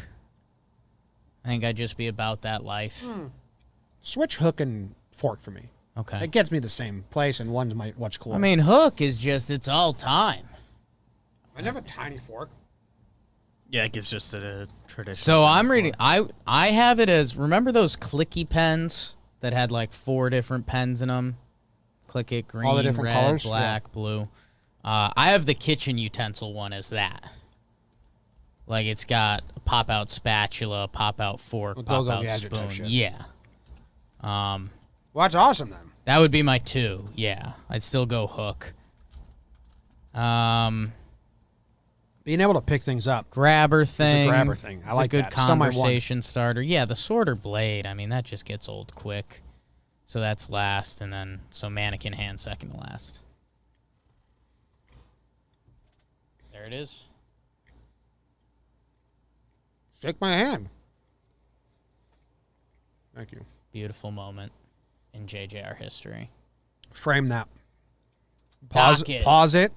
I think I'd just be about that life. Switch hook and fork for me. Okay. It gets me the same place, and one's much cooler. I mean, hook is just, it's all time. I have a tiny fork. Yeah, it gets just a traditional. So I'm reading, I have it as, remember those clicky pens that had like 4 different pens in them? Click it, green, All the different red, colors? black, blue. I have the kitchen utensil one as that. Like it's got a pop-out spatula, pop-out fork, pop-out gadget type spoon. shit. Yeah. Well, that's awesome then. That would be my 2. Yeah, I'd still go hook. Being able to pick things up. Grabber thing. It's a grabber thing. I It's like a good that. Still my one. conversation starter. Yeah, the sword or blade. I mean, that just gets old quick. So that's last, and then so mannequin hand second to last. There it is. Shake my hand. Thank you. Beautiful moment in JJR history. Frame that. Dock it. Pause it.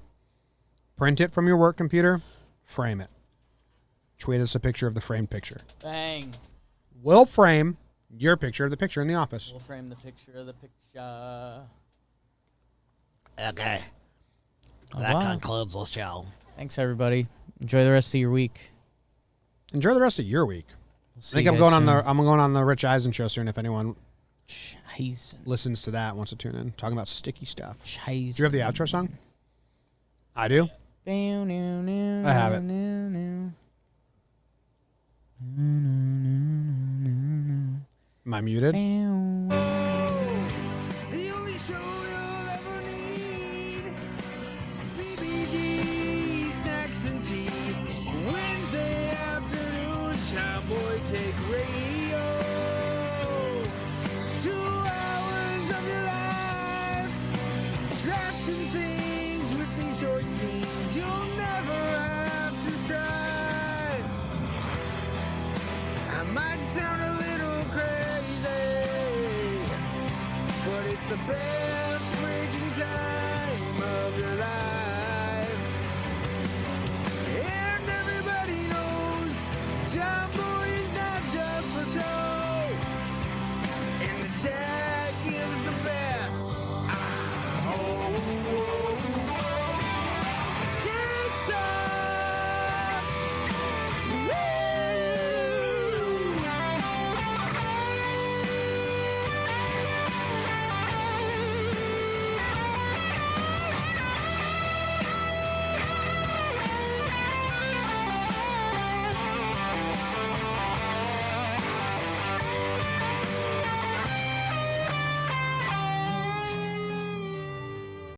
Print it from your work computer. Frame it. Tweet us a picture of the framed picture. Bang. We'll frame your picture of the picture in the office. We'll frame the picture of the picture. Okay. Au That revoir. concludes the show. Thanks, everybody. Enjoy the rest of your week. Enjoy the rest of your week. We'll I think I'm going on the Rich Eisen show soon. If anyone listens to that, wants to tune in, talking about sticky stuff. Do you have the outro song? I do. I have it. Am I muted? The only show you'll ever need. BBD, snacks and tea. Wednesday afternoon, Jomboy Cake Radio. 2 hours of your life. Drafting things with these short teams. You'll never have to strive. I might sound a little crazy, but it's the best breaking time of your life.